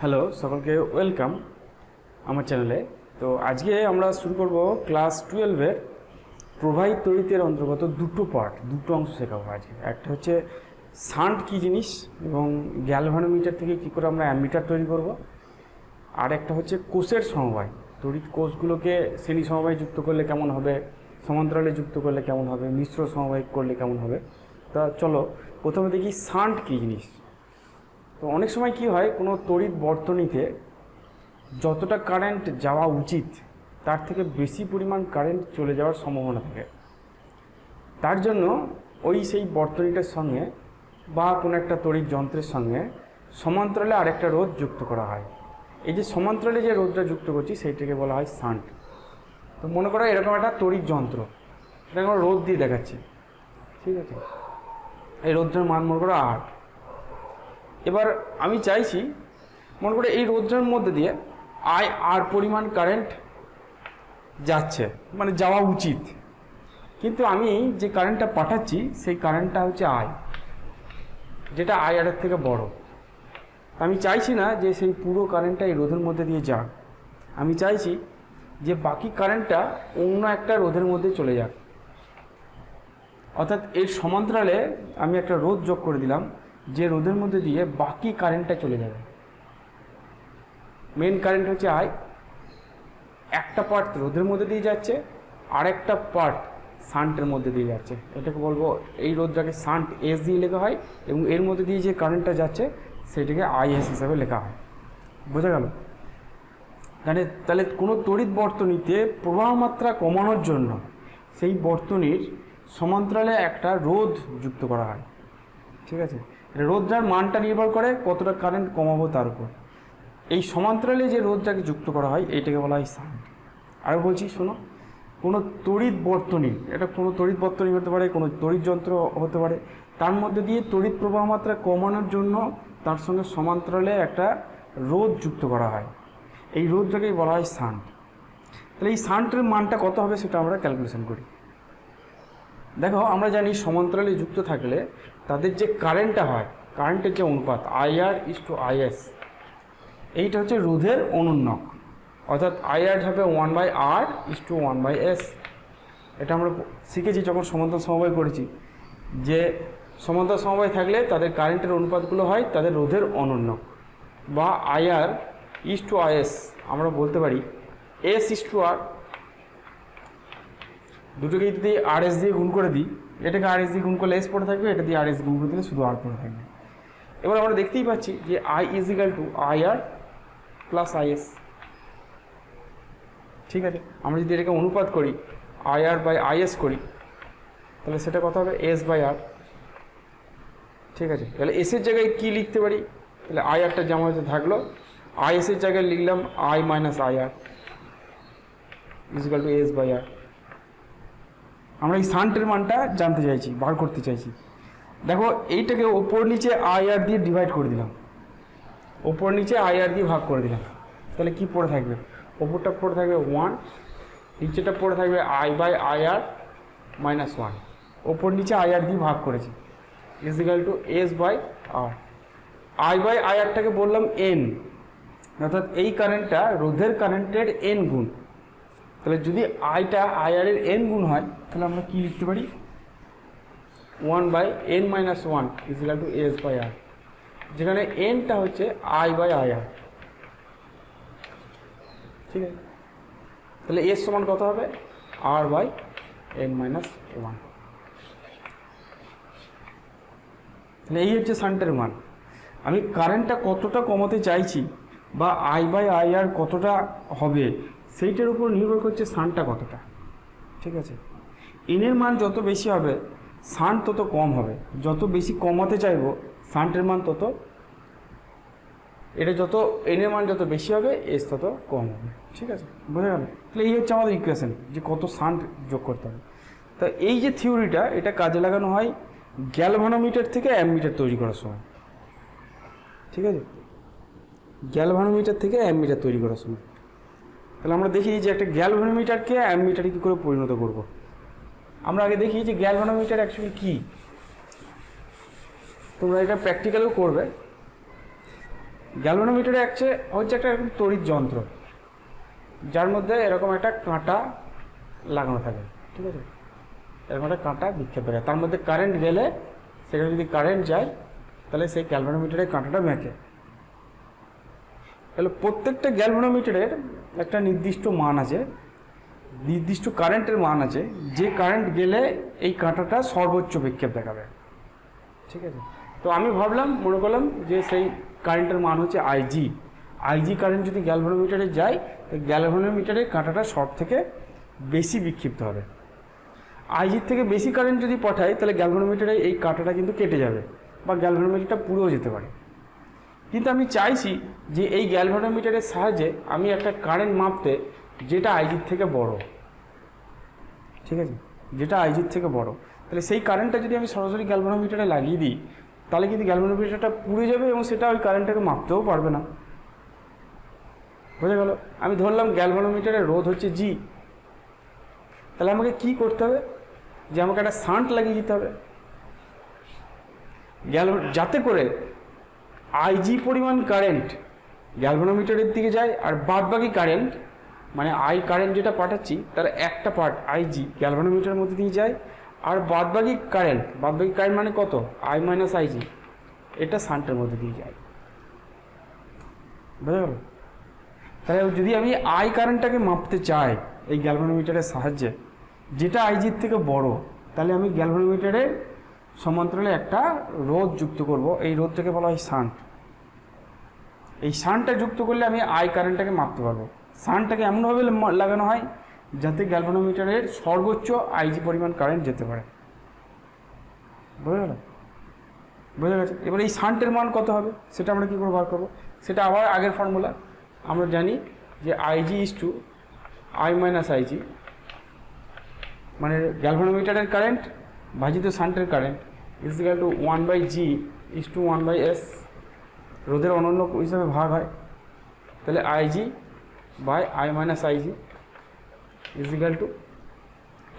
Hello সকলকে welcome আমার চ্যানেলে। তো আজকে আমরা শুরু করব ক্লাস 12-এর প্রবাহিত তড়িতের অন্তর্গত দুটো অংশ শেখাবো আজকে। একটা হচ্ছে শান্ট কী জিনিস এবং গ্যালভানোমিটার থেকে কী করে আমরা অ্যামিটার তৈরি করব, আর একটা হচ্ছে কোষের সমবায়। তড়িৎ কোষগুলোকে শ্রেণী সমবায় যুক্ত করলে কেমন হবে, সমান্তরালে যুক্ত করলে কেমন হবে, মিশ্র সমবায় করলে কেমন হবে। তা চলো প্রথমে দেখি শান্ট কী জিনিস। তো অনেক সময় কি হয়, কোনো তড়িৎ বর্তনীতে যতটা কারেন্ট যাওয়া উচিত তার থেকে বেশি পরিমাণ কারেন্ট চলে যাওয়ার সম্ভাবনা থাকে। তার জন্য সেই বর্তনীটার সঙ্গে বা কোনো একটা তড়িৎ যন্ত্রের সঙ্গে সমান্তরালে আরেকটা রোধ যুক্ত করা হয়। এই যে সমান্তরালে যে রোধটা যুক্ত করছি সেইটাকে বলা হয় শান্ট। তো মনে করো এরকম একটা তড়িৎ যন্ত্র, এটা আমরা রোধ দিয়ে দেখাচ্ছি, ঠিক আছে। এই রোধটার মান মনে করো R। এবার আমি চাইছি মনে করে এই রোধটার মধ্যে দিয়ে আর পরিমাণ কারেন্ট যাচ্ছে, মানে যাওয়া উচিত, কিন্তু আমি যে কারেন্টটা পাঠাচ্ছি সেই কারেন্টটা হচ্ছে যেটা আর এর থেকে বড়। আমি চাইছি না যে সেই পুরো কারেন্টটা এই রোধের মধ্যে দিয়ে যাক, আমি চাইছি যে বাকি কারেন্টটা অন্য একটা রোধের মধ্যে চলে যাক। অর্থাৎ এর সমান্তরালে আমি একটা রোধ যোগ করে দিলাম যে রোধের মধ্যে দিয়ে বাকি কারেন্টটা চলে যাবে। মেন কারেন্ট হচ্ছে একটা পার্ট রোধের মধ্যে দিয়ে যাচ্ছে, আর একটা পার্ট শান্টের মধ্যে দিয়ে যাচ্ছে। এটাকে বলবো, এই রোধটাকে শান্ট এস দিয়ে লেখা হয় এবং এর মধ্যে দিয়ে যে কারেন্টটা যাচ্ছে সেটাকে আইএস হিসাবে লেখা হয়। বোঝা গেল? তাহলে কোনো তড়িৎ বর্তনীতে প্রবাহ মাত্রা কমানোর জন্য সেই বর্তনীর সমান্তরালে একটা রোধ যুক্ত করা হয়, ঠিক আছে। রোধটার মানটা নির্ভর করে কতটা কারেন্ট কমাবো তার উপর। এই সমান্তরালে যে রোধটাকে যুক্ত করা হয় এইটাকে বলা হয় শান্ট। আর বলছি শোনো, কোনো তড়িৎ বর্তনী, এটা কোনো তড়িৎ বর্তনী হতে পারে, কোনো তড়িৎ যন্ত্র হতে পারে, তার মধ্যে দিয়ে তড়িৎ প্রবাহ মাত্রা কমানোর জন্য তার সঙ্গে সমান্তরালে একটা রোধ যুক্ত করা হয়। এই রোধটাকেই বলা হয় শান্ট। তাহলে এই শান্টের মানটা কত হবে সেটা আমরা ক্যালকুলেশন করি। দেখো, আমরা জানি সমান্তরালে যুক্ত থাকলে তাদের যে কারেন্টটা হয়, কারেন্টের যে অনুপাত IR/IS, এইটা হচ্ছে রোধের অনুন্নক। অর্থাৎ IR হবে 1/R/1/S। এটা আমরা শিখেছি যখন সমান্তরাল সমবায় করেছি, যে সমান্তরাল সমবায় থাকলে তাদের কারেন্টের অনুপাতগুলো হয় তাদের রোধের অনুন্নক, বা IR/IS। আমরা বলতে পারি S/R। দুটোকে যদি RS দিয়ে গুণ করে দিই, এটাকে RS দিয়ে গুণ করলে S পড়ে থাকবে, এটা দিয়ে RS গুণ করে দিলে শুধু R পড়ে থাকবে। এবার আমরা দেখতেই পাচ্ছি যে I=IR+IS, ঠিক আছে। আমরা যদি এটাকে অনুপাত করি IR/IS করি, তাহলে সেটা কত হবে? S/R, ঠিক আছে। তাহলে S এর জায়গায় কী লিখতে পারি? তাহলে IRটা যেমন হচ্ছে থাকলো, IS এর জায়গায় লিখলাম I-IR S/R। আমরা এই শান্টের মানটা জানতে চাইছি, বার করতে চাইছি। দেখো, এইটাকে ওপর নিচে IR দিয়ে ডিভাইড করে দিলাম, ওপর নিচে IR দিয়ে ভাগ করে দিলাম, তাহলে কি পড়ে থাকবে? ওপরটা পড়ে থাকবে 1, নিচেটা পড়ে থাকবে I/IR-1। ওপর নিচে IR দিয়ে ভাগ করেছি, S/R। I/IRটাকে বললাম N, অর্থাৎ এই কারেন্টটা রোধের কারেন্টের N গুণ। তাহলে যদি আইটা IR এর N গুণ হয়, তাহলে আমরা কি লিখতে পারি? 1/N-1 S/R, যেখানে Nটা হচ্ছে I/IR, ঠিক আছে। তাহলে S সমান কত হবে? R/N-1। তাহলে এই হচ্ছে শান্টের মান। আমি কারেন্টটা কতটা কমাতে চাইছি বা I/IR কতটা হবে সেইটার উপর নির্ভর করছে শান্টটা কতটা, ঠিক আছে। এনের মান যত বেশি হবে শান্ট তত কম হবে, যত বেশি কমাতে চাইবো শান্টের মান তত, এটা যত এনের মান যত বেশি হবে এস তত কম হবে, ঠিক আছে। বোঝা গেল? তাহলে এই হচ্ছে আমাদের ইকুয়েশন, যে কত শান্ট যোগ করতে হবে। তা এই যে থিওরিটা, এটা কাজে লাগানো হয় গ্যালভানোমিটার থেকে অ্যামমিটার তৈরি করার সময়, ঠিক আছে। গ্যালভানোমিটার থেকে অ্যামমিটার তৈরি করার সময়। তাহলে আমরা দেখি যে একটা গ্যালভানোমিটারকে অ্যামমিটারে কী করে পরিণত করব। আমরা আগে দেখি যে গ্যালভানোমিটার অ্যাকচুয়ালি কী। তোমরা এটা প্র্যাকটিক্যালও করবে। গ্যালভানোমিটারে হচ্ছে একটা এরকম তড়িৎ যন্ত্র, যার মধ্যে এরকম একটা কাঁটা লাগানো থাকে, ঠিক আছে, এরকম একটা কাঁটা বিক্ষেপ থাকে, তার মধ্যে কারেন্ট গেলে সেখানে যদি কারেন্ট যায় তাহলে সেই গ্যালভানোমিটারের কাঁটাটা মেকে। তাহলে প্রত্যেকটা গ্যালভানোমিটারের একটা নির্দিষ্ট মান আছে, নির্দিষ্ট কারেন্টের মান আছে, যে কারেন্ট গেলে এই কাঁটাটা সর্বোচ্চ বিক্ষেপ দেখাবে, ঠিক আছে। তো আমি ভাবলাম, মনে করলাম যে সেই কারেন্টের মান হচ্ছে আইজি কারেন্ট যদি গ্যালভানোমিটারে যায় তো গ্যালভানোমিটারের কাঁটাটা সব থেকে বেশি বিক্ষিপ্ত হবে। আইজির থেকে বেশি কারেন্ট যদি পাঠায় তাহলে গ্যালভানোমিটারে এই কাঁটাটা কিন্তু কেটে যাবে বা গ্যালভানোমিটারটা পুরোও যেতে পারে। কিন্তু আমি চাইছি যে এই গ্যালভানোমিটারের সাহায্যে আমি একটা কারেন্ট মাপতে যেটা আইজির থেকে বড়, ঠিক আছে, যেটা আইজির থেকে বড়, তাহলে সেই কারেন্টটা যদি আমি সরাসরি গ্যালভানোমিটারে লাগিয়ে দিই তাহলে কিন্তু গ্যালভানোমিটারটা পুড়ে যাবে এবং সেটা ওই কারেন্টটাকে মাপতেও পারবে না। বোঝা গেল? আমি ধরলাম গ্যালভানোমিটারের রোধ হচ্ছে জি, তাহলে আমাকে কি করতে হবে, যে আমাকে একটা শান্ট লাগিয়ে দিতে হবে যাতে করে আইজি পরিমাণ কারেন্ট গ্যালভানোমিটারের দিকে যায়, আর বাদ বাকি কারেন্ট মানে আই কারেন্ট যেটা পাঠাচ্ছি তার একটা পার্ট আইজি গ্যালভানোমিটারের মধ্যে দিয়ে যায়, আর বাদ বাকি কারেন্ট মানে কত, আই মাইনাস আইজি, এটা শান্টের মধ্যে দিয়ে যায়। বুঝা গেল? তাহলে যদি আমি আই কারেন্টটাকে মাপতে চাই এই গ্যালভানোমিটারের সাহায্যে যেটা আইজির থেকে বড়, তাহলে আমি গ্যালভানোমিটারের সমান্তরালে একটা রোধ যুক্ত করব, এই রোধটাকে বলা হয় শান্ট। এই শান্টটা যুক্ত করলে আমি আই কারেন্টটাকে মাপতে পারবো। শান্টটাকে এমনভাবে লাগানো হয় যাতে গ্যালভানোমিটারের সর্বোচ্চ আইজি পরিমাণ কারেন্ট যেতে পারে। বোঝা গেল? বোঝা গেছে? এবার এই শান্টের মান কত হবে সেটা আমরা কী করে বার করবো, সেটা আবার আগের ফর্মুলা আমরা জানি যে IG is to I minus IG, মানে গ্যালভানোমিটারের কারেন্ট ভাজিত শান্টের current is equal to 1/G is to 1/S, রোধের অনন্য হিসাবে ভাগ হয়, তাহলে IG by I minus IG is equal to,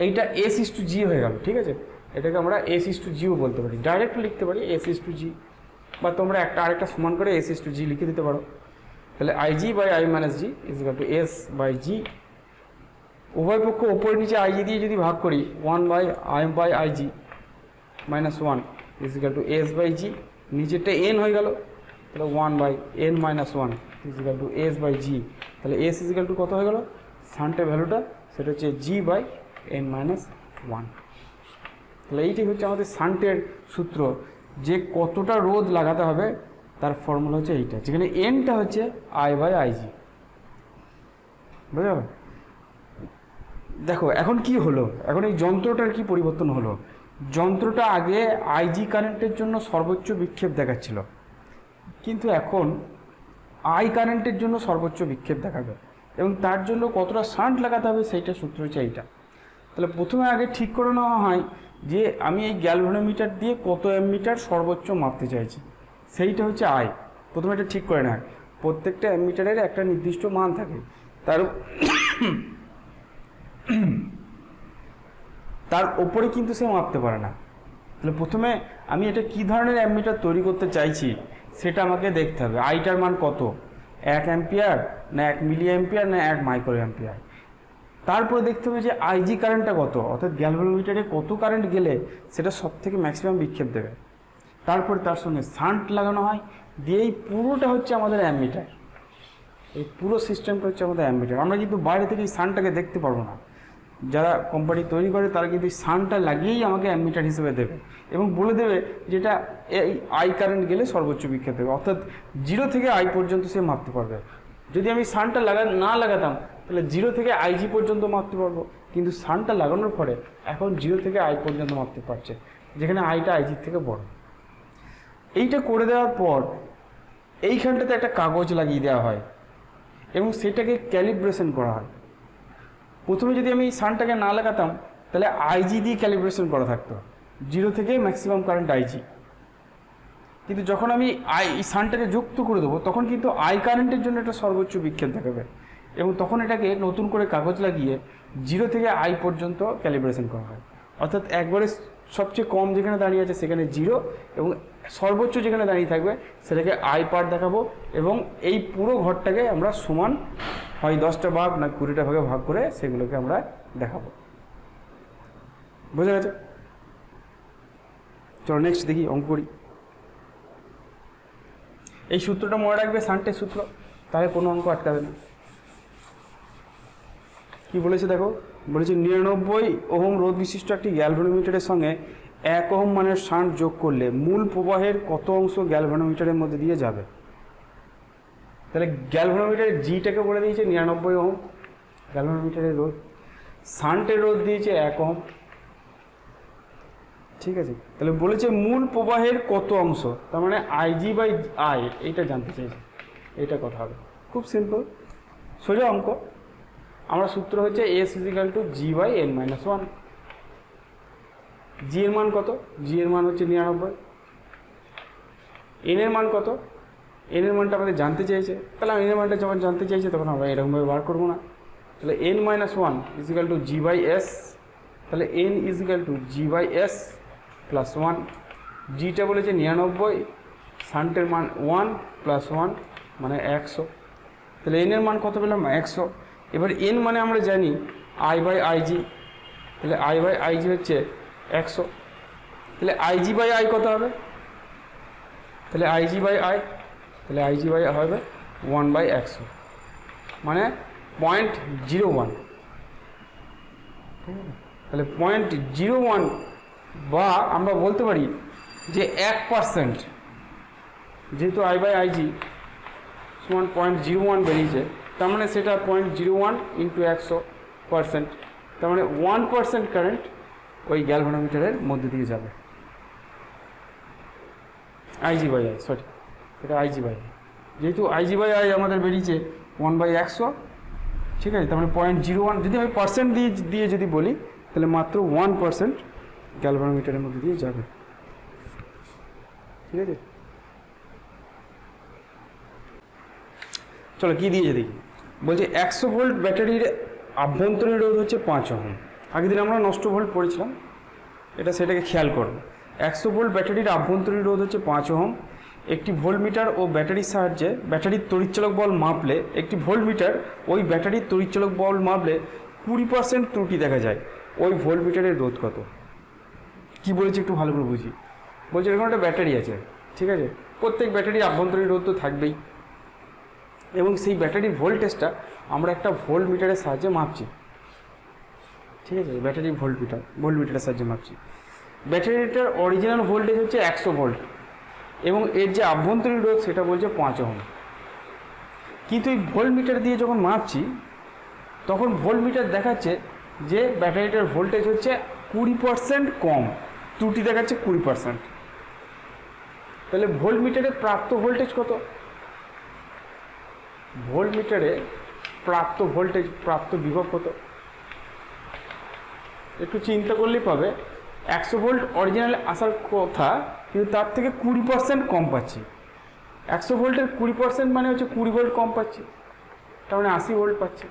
এইটা এস ইজ টু জি হয়ে গেল, ঠিক আছে। এটাকে আমরা এস ইজ টু জিও বলতে পারি, ডাইরেক্ট লিখতে পারি এস ইজ টু জি, বা তোমরা আরেকটা সমান করে এস ইজ টু জি লিখে দিতে পারো। তাহলে IG by I minus G is equal to S by G, উভয় পক্ষ ওপরে নিচে আইজি দিয়ে যদি ভাগ করি 1/I/IG minus 1 is equal to S by G, নিচেরটা এন হয়ে গেল, তাহলে 1/n minus 1 is equal to S by G, তাহলে এস ইজ ইকুয়াল টু কত হয়ে গেল, শান্টের ভ্যালুটা সেটা হচ্ছে জি বাই এন মাইনাস 1। তাহলে এইটাই হচ্ছে আমাদের শান্টের সূত্র, যে কতটা রোধ লাগাতে হবে তার ফর্মুলা হচ্ছে এইটা, যেখানে এনটা হচ্ছে I/IG। বুঝা গেল? দেখো এখন কি হলো, এখন এই যন্ত্রটার কি পরিবর্তন হলো, যন্ত্রটা আগে আইজি কারেন্টের জন্য সর্বোচ্চ বিক্ষেপ দেখাচ্ছিল, কিন্তু এখন আই কারেন্টের জন্য সর্বোচ্চ বিক্ষেপ দেখাবে, এবং তার জন্য কতটা শান্ট লাগাতে হবে সেইটা সূত্র হচ্ছে এইটা। তাহলে প্রথমে আগে ঠিক করে নেওয়া হয় যে আমি এই গ্যালভানোমিটার দিয়ে কত অ্যামমিটার সর্বোচ্চ মাপতে চাইছি, সেইটা হচ্ছে আই। প্রথমে এটা ঠিক করে নেয়, প্রত্যেকটা অ্যামমিটারের একটা নির্দিষ্ট মান থাকে, তার ওপরে কিন্তু সে মাপতে পারে না। তাহলে প্রথমে আমি এটা কী ধরনের অ্যামমিটার তৈরি করতে চাইছি সেটা আমাকে দেখতে হবে, আইটার মান কত, 1 অ্যাম্পিয়ার না 1 মিলি অ্যাম্পিয়ার না 1 মাইক্রো অ্যাম্পিয়ার। তারপরে দেখতে হবে যে আইজি কারেন্টটা কত, অর্থাৎ গ্যালভানোমিটারে কত কারেন্ট গেলে সেটা সব থেকে ম্যাক্সিমাম বিক্ষেপ দেবে। তারপরে তার সঙ্গে শান্ট লাগানো হয়, দিয়ে এই পুরোটা হচ্ছে আমাদের অ্যামমিটার, এই পুরো সিস্টেমটা হচ্ছে আমাদের অ্যামমিটার। আমরা কিন্তু বাইরে থেকে এই শান্টটাকে দেখতে পারবো না, যারা কোম্পানি তৈরি করে তারা কিন্তু এই শান্টটা লাগিয়েই আমাকে অ্যামমিটার হিসেবে দেবে এবং বলে দেবে যেটা এই আই কারেন্ট গেলে সর্বোচ্চ বিক্ষেপ দেবে, অর্থাৎ 0 থেকে আই পর্যন্ত সে মাপতে পারবে। যদি আমি শান্টটা না লাগাতাম তাহলে 0 থেকে আইজি পর্যন্ত মাপতে পারবো, কিন্তু শান্টটা লাগানোর পরে এখন 0 থেকে আই পর্যন্ত মাপতে পারছে, যেখানে আইটা আইজির থেকে বড়। এইটা করে দেওয়ার পর এইখানটাতে একটা কাগজ লাগিয়ে দেওয়া হয় এবং সেটাকে ক্যালিব্রেশন করা হয়। প্রথমে যদি আমি শান্টটাকে না লাগাতাম তাহলে আইজি দিয়ে ক্যালিব্রেশন করা থাকতো, 0 থেকে ম্যাক্সিমাম কারেন্ট আইজি, কিন্তু যখন আমি শান্টটাকে যুক্ত করে দেবো তখন কিন্তু আই কারেন্টের জন্য একটা সর্বোচ্চ বিক্ষেপ দেখাবে, এবং তখন এটাকে নতুন করে কাগজ লাগিয়ে 0 থেকে আই পর্যন্ত ক্যালিব্রেশন করা হয়, অর্থাৎ একবারে সবচেয়ে কম যেখানে দাঁড়িয়ে আছে সেখানে 0 এবং সর্বোচ্চ যেখানে দাঁড়িয়ে থাকবে সেটাকে আই পার্ট দেখাবো এবং এই পুরো ঘরটাকে আমরা সমান হয় 10টা ভাগ না 20টা ভাগে ভাগ করে সেগুলোকে আমরা দেখাবো। বোঝা গেছে? চলো নেক্সট দেখি, অঙ্ক করি। এই সূত্রটা মনে রাখবে, শান্টের সূত্র, তাহলে কোনো অঙ্ক আটকাবে না। কি বলেছে দেখো, বলেছে 99 ওহম রোধ বিশিষ্ট একটি গ্যালভানোমিটারের সঙ্গে 1 ওহম মানের শান্ট যোগ করলে মূল প্রবাহের কত অংশ গ্যালভানোমিটারের মধ্যে দিয়ে যাবে। তাহলে গ্যালভানোমিটারের জিটাকে বলে দিয়েছে 99 ওহম গ্যালভানোমিটারের রোধ, শান্টের রোধ দিয়েছে 1 ওহম। ঠিক আছে, তাহলে বলেছে মূল প্রবাহের কত অংশ, তার মানে আইজি বাই আই, এইটা জানতে চাইছে। এইটা কথা হবে খুব সিম্পল, সোজা অঙ্ক। আমরা সূত্র হচ্ছে S equal to G by N minus 1। G এর মান কত? জি এর মান হচ্ছে 99। এন এর মান কত? এন এর মানটা আমাদের জানতে চাইছে, তাহলে এন এর মানটা যখন জানতে চাইছে তখন আমরা এরকমভাবে বার করবো না। তাহলে N minus 1 is equal to G by S, তাহলে N is equal to G by S plus 1। জিটা বলেছে 99, শান্টের মান 1 প্লাস 1 মানে 100। তাহলে এন এর মান কত পেলাম? 100। এবার এন মানে আমরা জানি আই বাই আইজি, তাহলে আই বাই আইজি হচ্ছে 100। তাহলে আইজি বাই আই কত হবে? তাহলে আইজি বাই আই, তাহলে আইজি বাই হবে 1 বাই 100 মানে 0.01। ঠিক আছে, তাহলে 0.01 বা আমরা বলতে পারি যে 1%, যেহেতু আই বাই আইজি সমান 0.01 বেরিয়েছে, তার মানে সেটা 0.01 ইন্টু 100%, তার মানে 1% কারেন্ট ওই গ্যালভানোমিটারের মধ্যে দিয়ে যাবে। আইজি বাই আই, সরি এটা আইজি বাই আই, যেহেতু আইজি বাই আই আমাদের বেরিয়েছে 1/100। ঠিক আছে, তার মানে 0.01, যদি আমি পার্সেন্ট দিয়ে যদি বলি তাহলে মাত্র 1% গ্যালভানোমিটারের মধ্যে দিয়ে যাবে। ঠিক আছে, চলো কি দিয়েছে দেখি। বলছে 100 ভোল্ট ব্যাটারির আভ্যন্তরীণ রোধ হচ্ছে 5 ওহম। আগের দিন আমরা নষ্ট ভোল্ট পড়েছিলাম, এটা সেটাকে খেয়াল করো। 100 ভোল্ট ব্যাটারির আভ্যন্তরীণ রোধ হচ্ছে 5 ওহম। একটি ভোল্টমিটার ও ব্যাটারির সাহায্যে ব্যাটারির তড়িৎচালক বল মাপলে, একটি ভোল্টমিটার ওই ব্যাটারির তড়িৎচালক বল মাপলে 20% ত্রুটি দেখা যায়, ওই ভোল্টমিটারের রোধ কত? কি বলেছে একটু ভালো করে বুঝি। বলছে এরকম একটা ব্যাটারি আছে, ঠিক আছে, প্রত্যেক ব্যাটারির আভ্যন্তরীণ রোধ তো থাকবেই, এবং সেই ব্যাটারির ভোল্টেজটা আমরা একটা ভোল্টমিটারের সাহায্যে মাপছি। ঠিক আছে, ব্যাটারির ভোল্টমিটারের সাহায্যে মাপছি। ব্যাটারিটার অরিজিনাল ভোল্টেজ হচ্ছে 100 ভোল্ট এবং এর যে আভ্যন্তরীণ রোধ সেটা বলছে 5 ওহম। কিন্তু এই ভোল্টমিটার দিয়ে যখন মাপছি তখন ভোল্টমিটার দেখাচ্ছে যে ব্যাটারিটার ভোল্টেজ হচ্ছে 20% কম, ত্রুটি দেখাচ্ছে 20%। তাহলে ভোল্টমিটারে প্রাপ্ত ভোল্টেজ কত? ভোল্টমিটারে প্রাপ্ত ভোল্টেজ, প্রাপ্ত বিভব কত? একটু চিন্তা করলেই পাবে 100 ভোল্ট অরিজিনাল আসার কথা, কিন্তু তার থেকে 20% কম পাচ্ছি। 100 ভোল্টের 20% মানে হচ্ছে 20 ভোল্ট কম পাচ্ছি, তার মানে 80 ভোল্ট পাচ্ছি।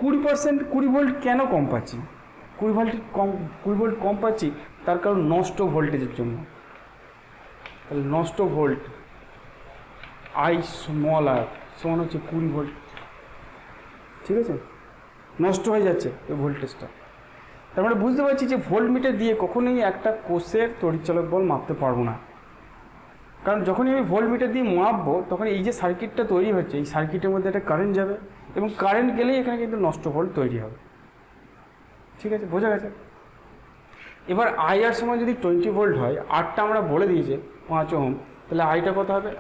20% ভোল্ট কেন কম পাচ্ছি? 20 ভোল্ট কম পাচ্ছি তার কারণ নষ্ট ভোল্টেজের জন্য। তাহলে নষ্ট ভোল্ট আই স্মল আর সমান হচ্ছে 20 ভোল্ট। ঠিক আছে, নষ্ট হয়ে যাচ্ছে এই ভোল্টেজটা। তার মানে বুঝতে পারছি যে ভোল্টমিটার দিয়ে কখনোই একটা কোষের তড়িৎচালক বল মাপতে পারবো না, কারণ যখনই আমি ভোল্টমিটার দিয়ে মাপবো তখন এই যে সার্কিটটা তৈরি হচ্ছে, এই সার্কিটের মধ্যে একটা কারেন্ট যাবে এবং কারেন্ট গেলেই এখানে কিন্তু নষ্ট ভোল্ট তৈরি হবে। ঠিক আছে, বোঝা গেছে? এবার আই আর সময় যদি 20 ভোল্ট হয়, আরটা আমরা বলে দিয়েছে 5 ওহম, তাহলে আইটা কত হবে?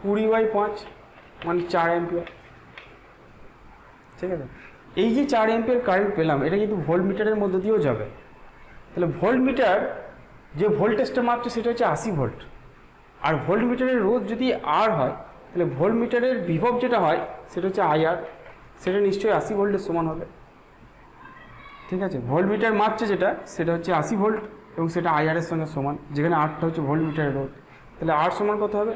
20/5 মানে 4 অ্যাম্পিয়ার। ঠিক আছে, এই যে 4 অ্যাম্পিয়ার কারেন্ট পেলাম এটা কিন্তু ভোল্টমিটারের মধ্যে দিয়েও যাবে। তাহলে ভোল্টমিটার যে ভোল্টেজটা মাপছে সেটা হচ্ছে 80 ভোল্ট, আর ভোল্টমিটারের রোধ যদি আর হয় তাহলে ভোল্টমিটারের বিভব যেটা হয় সেটা হচ্ছে আইআর, সেটা নিশ্চয়ই 80 ভোল্টের সমান হবে। ঠিক আছে, ভোল্টমিটার মাপছে যেটা সেটা হচ্ছে 80 ভোল্ট এবং সেটা আইআরের সঙ্গে সমান, যেখানে আরটা হচ্ছে ভোল্টমিটারের রোধ। তাহলে আর সমান কত হবে?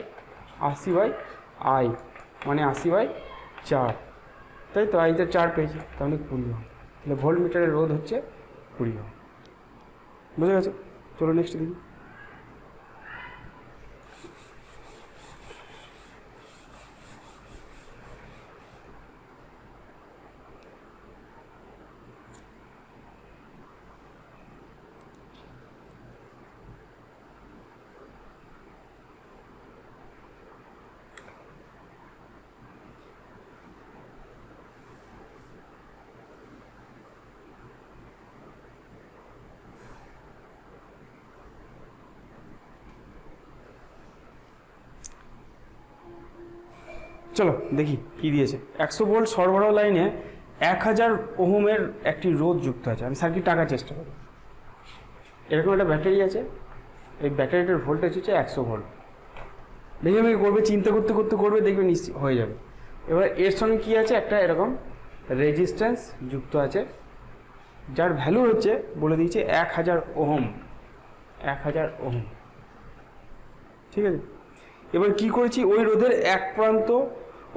80/I মানে 80/4, তাই তো? আইতে 4 পেয়েছি, তাহলে 20 ওহম। তাহলে ভোল্টমিটারের রোধ হচ্ছে 20 ওহম। বুঝে গেছে? চলো নেক্সট দেখি। চলো দেখি কি দিয়েছে। 100 ভোল্ট সরবরাহ লাইনে 1000 ওহমের একটি রোধ যুক্ত আছে। আমি সার্কিট টাকার চেষ্টা করি। এরকম একটা ব্যাটারি আছে, এই ব্যাটারিটার ভোল্টেজ হচ্ছে 100 ভোল্ট। দেখি আমি করবে, চিন্তা করতে করতে করবে, দেখবে নিশ্চিত হয়ে যাবে। এবার এর সঙ্গে কী আছে, একটা এরকম রেজিস্ট্যান্স যুক্ত আছে, যার ভ্যালু হচ্ছে বলে দিয়েছে 1000 ওহম। 1000 ওহম, ঠিক আছে। এবার কি করেছি, ওই রোধের এক প্রান্ত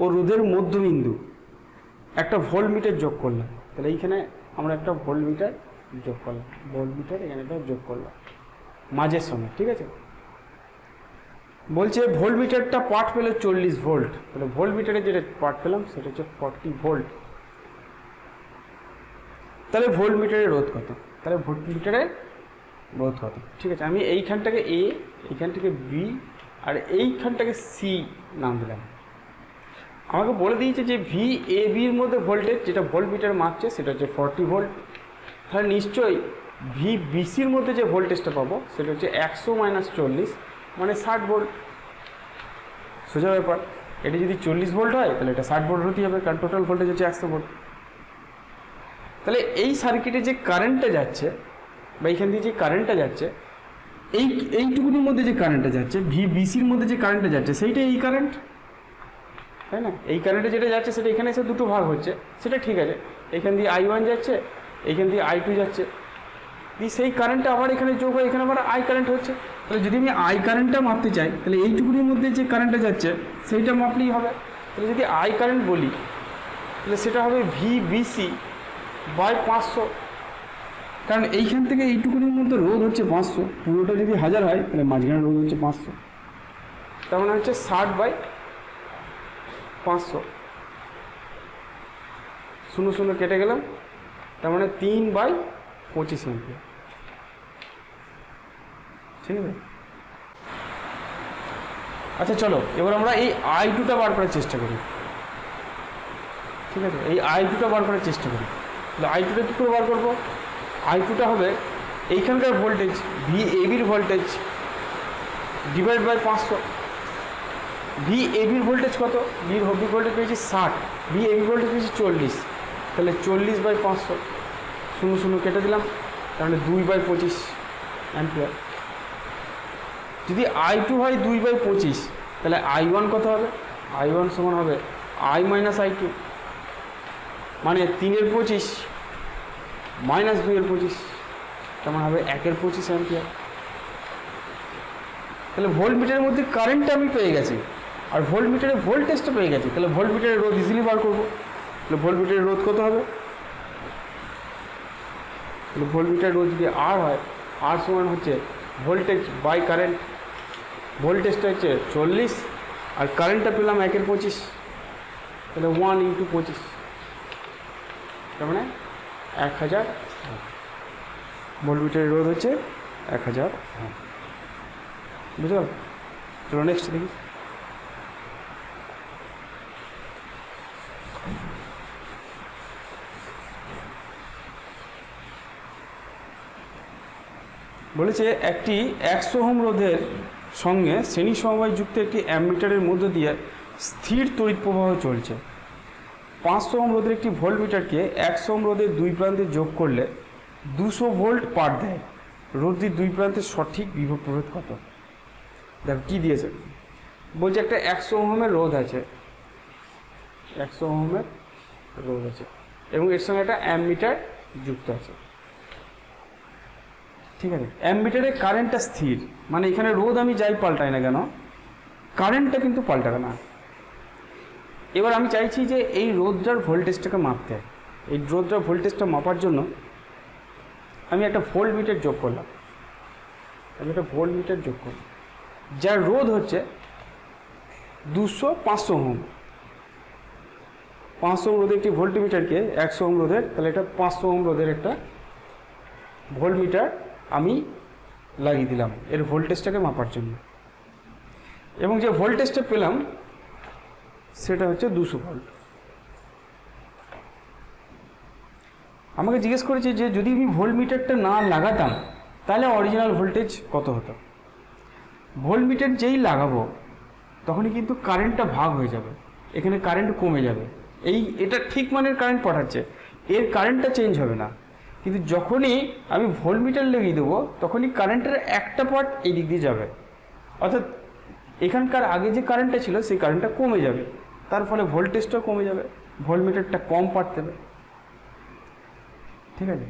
ও রোধের মধ্যবিন্দু একটা ভোল্ট মিটার যোগ করলাম। তাহলে এইখানে আমরা একটা ভোল্ট মিটার যোগ করলাম, ভোল্ট মিটার এখানে একটা যোগ করলাম মাঝের সঙ্গে, ঠিক আছে। বলছে ভোল্ট মিটারটা পাঠ পেল 40 ভোল্ট, তাহলে ভোল্ট মিটারে যেটা পাঠ পেলাম সেটা হচ্ছে 40 ভোল্ট। তাহলে ভোল্ট মিটারের রোধ কত? তাহলে ভোল্ট মিটারের রোধ কত? ঠিক আছে, আমি এইখানটাকে এ, এইখানটাকে বি, আর এইখানটাকে সি নাম দিলাম। আমাকে বলে দিয়েছে যে ভি এ বির মধ্যে ভোল্টেজ যেটা ভোল্ট মিটার মাপছে সেটা হচ্ছে 40 ভোল্ট। তাহলে নিশ্চয়ই ভি বিসির মধ্যে যে ভোল্টেজটা পাবো সেটা হচ্ছে 100 - 40 মানে 60 ভোল্ট। সোজা ব্যাপার। এটি যদি 40 ভোল্ট হয় তাহলে এটা 60 ভোল্ট হতেই হবে, কারণ টোটাল ভোল্টেজ হচ্ছে 100 ভোল্ট। তাহলে এই সার্কিটে যে কারেন্টটা যাচ্ছে বা এইখান দিয়ে যে কারেন্টটা যাচ্ছে, এইটুকুনির মধ্যে যে কারেন্টটা যাচ্ছে, ভি বিসির মধ্যে যে কারেন্টটা যাচ্ছে সেইটাই এই কারেন্ট, তাই না? এই কারেন্টে যেটা যাচ্ছে সেটা এখানে এসে দুটো ভাগ হচ্ছে, সেটা ঠিক আছে। এখান দিয়ে I1 যাচ্ছে, এইখান দিয়ে I2 যাচ্ছে, দিয়ে সেই কারেন্টটা আবার এখানে যোগ হয়, এখানে আবার আই কারেন্ট হচ্ছে। তাহলে যদি আমি আই কারেন্টটা মাপতে চাই তাহলে এইটুকুনির মধ্যে যে কারেন্টটা যাচ্ছে সেইটা মাপলেই হবে। তাহলে যদি আই কারেন্ট বলি তাহলে সেটা হবে VBC/500, কারণ এইখান থেকে এইটুকুনির মধ্যে রোধ হচ্ছে 500, পুরোটা যদি 1000 হয় তাহলে মাঝখানে রোধ হচ্ছে 500, তার মানে হচ্ছে 60/500। 0 কেটে গেলাম, তার মানে 3/25 অ্যাম্পিয়ার, ঠিক আছে। আচ্ছা চলো এবার আমরা এই I2টা বার করার চেষ্টা করি, ঠিক আছে। এই I2টা বার করার চেষ্টা করি। তাহলে I2টা কী করে বার করবো? I2টা হবে এইখানকার ভোল্টেজ VABর ভোল্টেজ /500। VABর ভোল্টেজ কত? VAB ভোল্টেজ পেয়েছি 60, VAB ভোল্টেজ পেয়েছি 40, তাহলে 40/500। 0 কেটে দিলাম, তাহলে 2/25 অ্যাম্পিয়ার। যদি I2 হয় 2/25 তাহলে I1 কত হবে? I1 সমান হবে I - I2, মানে 3/25 - 2/25, তেমন হবে 1/25 অ্যাম্পিয়ার। তাহলে ভোল্ট মিটারের মধ্যে কারেন্টটা আমি পেয়ে গেছি আর ভোল্ট মিটারের ভোল্টেজটা পেয়ে গেছি, তাহলে ভোল্ট মিটারের রোধ ইজিলি বার করবো। তাহলে ভোল্ট মিটারের রোধ কত হবে? তাহলে ভোল্ট মিটারের রোধ যদি R হয়, R সমান হচ্ছে ভোল্টেজ বাই কারেন্ট। ভোল্টেজটা হচ্ছে 40 আর কারেন্টটা পেলাম 1/25, তাহলে 1 × 25, তার মানে 1000 ভোল্ট মিটারের রোধ হচ্ছে 1000। বুঝতে পারো? চলো নেক্সট দেখি। বলেছে একটি 100 ওহম রোধের সঙ্গে শ্রেণী সমবায় যুক্ত একটি অ্যামমিটারের মধ্য দিয়ে স্থির তড়িৎ প্রবাহ চলছে। 500 ওহম রোধের একটি ভোল্ট মিটারকে 100 ওহম রোধের দুই প্রান্তে যোগ করলে 200 ভোল্ট পার দেয়। রোধটির দুই প্রান্তের সঠিক বিভব প্রভেদ কত? দেখো কী দিয়েছে, বলছে একটা 100 ওহমের রোধ আছে, 100 ওহমের রোধ আছে এবং এর সঙ্গে একটা অ্যামমিটার যুক্ত আছে, ঠিক আছে। অ্যামমিটারে কারেন্টটা স্থির, মানে এখানে রোধ আমি যাই পাল্টাই না কেন কারেন্টটা কিন্তু পাল্টাবে না। এবার আমি চাইছি যে এই রোধটার ভোল্টেজটাকে মাপতে। এই রোধটার ভোল্টেজটা মাপার জন্য আমি একটা ভোল্ট মিটার যোগ করলাম। আমি একটা ভোল্ট মিটার যোগ করি, যার রোধ হচ্ছে 500 ওহম। 500 ওহম রোধের একটি ভোল্টমিটারকে 100 ওহম রোধের, তাহলে এটা 500 ওহম রোধের একটা ভোল্টমিটার আমি লাগিয়ে দিলাম এর ভোল্টেজটাকে মাপার জন্য, এবং যে ভোল্টেজটা পেলাম সেটা হচ্ছে 200 ভোল্ট। আমাকে জিজ্ঞেস করেছে যে যদি আমি ভোল্টমিটারটা না লাগাতাম তাহলে অরিজিনাল ভোল্টেজ কত হতো। ভোল্টমিটার যেই লাগাবো তখনই কিন্তু কারেন্টটা ভাগ হয়ে যাবে, এখানে কারেন্ট কমে যাবে। এটা ঠিক মানের কারেন্ট পাঠাচ্ছে, এর কারেন্টটা চেঞ্জ হবে না। কিন্তু যখনই আমি ভোল্টমিটার লাগিয়ে দেবো তখনই কারেন্টের একটা পার্ট এই দিক দিয়ে যাবে, অর্থাৎ এখানকার আগে যে কারেন্টটা ছিল সেই কারেন্টটা কমে যাবে, তার ফলে ভোল্টেজটাও কমে যাবে, ভোল্টমিটারটা কম পার্ট দেবে। ঠিক আছে,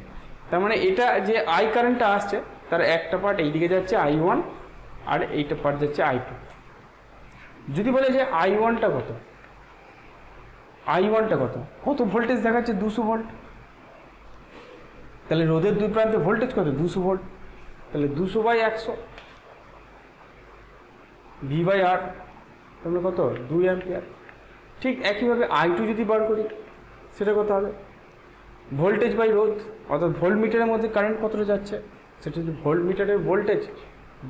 তার মানে এটা যে আই কারেন্টটা আসছে তার একটা পার্ট এইদিকে যাচ্ছে I1, আর এইটা পার্ট যাচ্ছে I2। যদি বলে যে I1টা কত, কত ভোল্টেজ দেখাচ্ছে 200 ভোল্ট, তাহলে রোধের দুই প্রান্তে ভোল্টেজ কত 200 ভোল্ট, তাহলে 200/100 V/R, তাহলে কত 2 অ্যাম্পিয়ার। ঠিক একইভাবে I2 যদি বার করি সেটা কত হবে, ভোল্টেজ বাই রোধ, অর্থাৎ ভোল্টমিটারের মধ্যে কারেন্ট কতটা যাচ্ছে সেটা হচ্ছে ভোল্টমিটারের ভোল্টেজ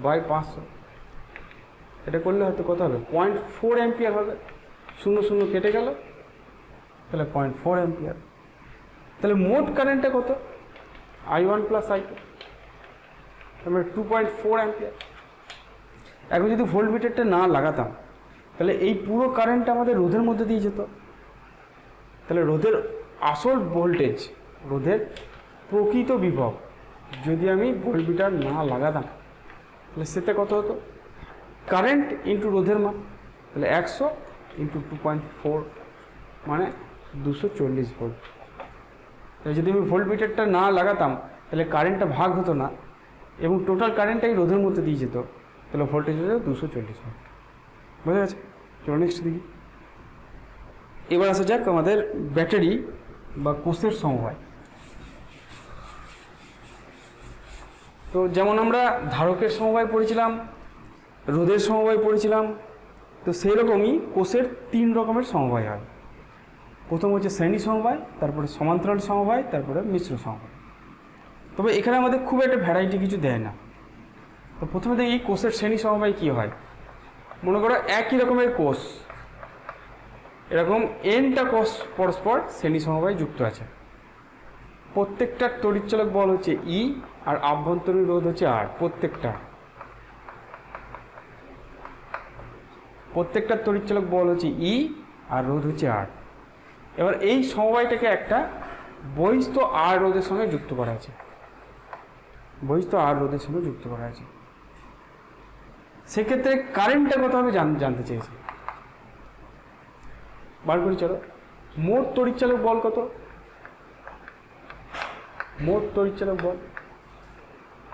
বাই 500। এটা করলে হয়তো কত হবে 0.4 অ্যাম্পিয়ার হবে, 0 কেটে গেল, তাহলে 0.4 অ্যাম্পিয়ার। তাহলে মোট কারেন্টটা কত I1 প্লাস I2, তাহলে 2.4 অ্যাম্পিয়ার। এখন যদি ভোল্টমিটারটা না লাগাতাম তাহলে এই পুরো কারেন্টটা আমাদের রোধের মধ্যে দিয়ে যেত, তাহলে রোধের আসল ভোল্টেজ, রোধের প্রকৃত বিভব যদি আমি ভোল্টমিটার না লাগাতাম তাহলে সেটা কত হতো, কারেন্ট ইন্টু রোধের মান, তাহলে 100 ইন্টু 2.4 মানে 240 ভোল্ট। তাহলে যদি আমি ভোল্টমিটারটা না লাগাতাম তাহলে কারেন্টটা ভাগ হতো না এবং টোটাল কারেন্টটাই রোধের মধ্যে দিয়ে যেত, তাহলে ভোল্টেজ হতো 240 ভোল্ট। বোঝা গেছে? চলো নেক্সট দেখি। এবার আসা যাক আমাদের ব্যাটারি বা কোষের সমবায়। তো যেমন আমরা ধারকের সমবায় পড়েছিলাম, রোধের সমবায় পড়েছিলাম, তো সেই রকমই কোষের 3 রকমের সমবায় হয়। প্রথম হচ্ছে শ্রেণী সমবায়, তারপরে সমান্তরাল সমবায়, তারপরে মিশ্র সমবায়। তবে এখানে আমাদের খুব একটা ভ্যারাইটি কিছু দেয় না। তো প্রথমে দেখি কোষের শ্রেণী সমবায় কী হয়। মনে করো একই রকমের কোষ, এরকম nটা কোষ পরস্পর শ্রেণী সমবায় যুক্ত আছে। প্রত্যেকটার তড়িৎচালক বল হচ্ছে E আর আভ্যন্তরীণ রোধ হচ্ছে R। প্রত্যেকটার তড়িৎচালক বল হচ্ছে E আর রোধ হচ্ছে R। এবার এই সমবায়টাকে একটা বহিস্থ R রোধের সঙ্গে যুক্ত করা আছে, সেক্ষেত্রে কারেন্টটা কত হবে জানতে চেয়েছে। বার করি চলো। মোট তড়িৎচালক বল কত,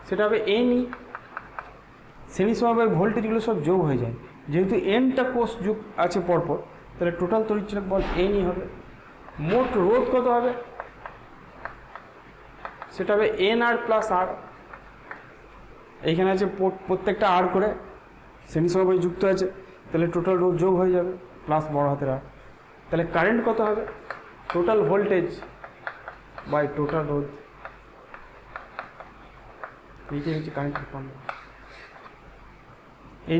সেটা হবে NE। শ্রেণী সমবায়ের ভোল্টেজগুলো সব যোগ হয়ে যায়, যেহেতু nটা কোষ যোগ আছে পরপর, তাহলে টোটাল তড়িৎচালক বল NE হবে। মোট রোধ কত হবে, সেটা হবে NR প্লাস R। এইখানে আছে প্রত্যেকটা R করে শ্রেণী সমবায় যুক্ত আছে, তাহলে টোটাল রোধ যোগ হয়ে যাবে প্লাস বড় হাতের R। তাহলে কারেন্ট কত হবে, টোটাল ভোল্টেজ বাই টোটাল রোধ, এইটাই হচ্ছে কারেন্টের formula,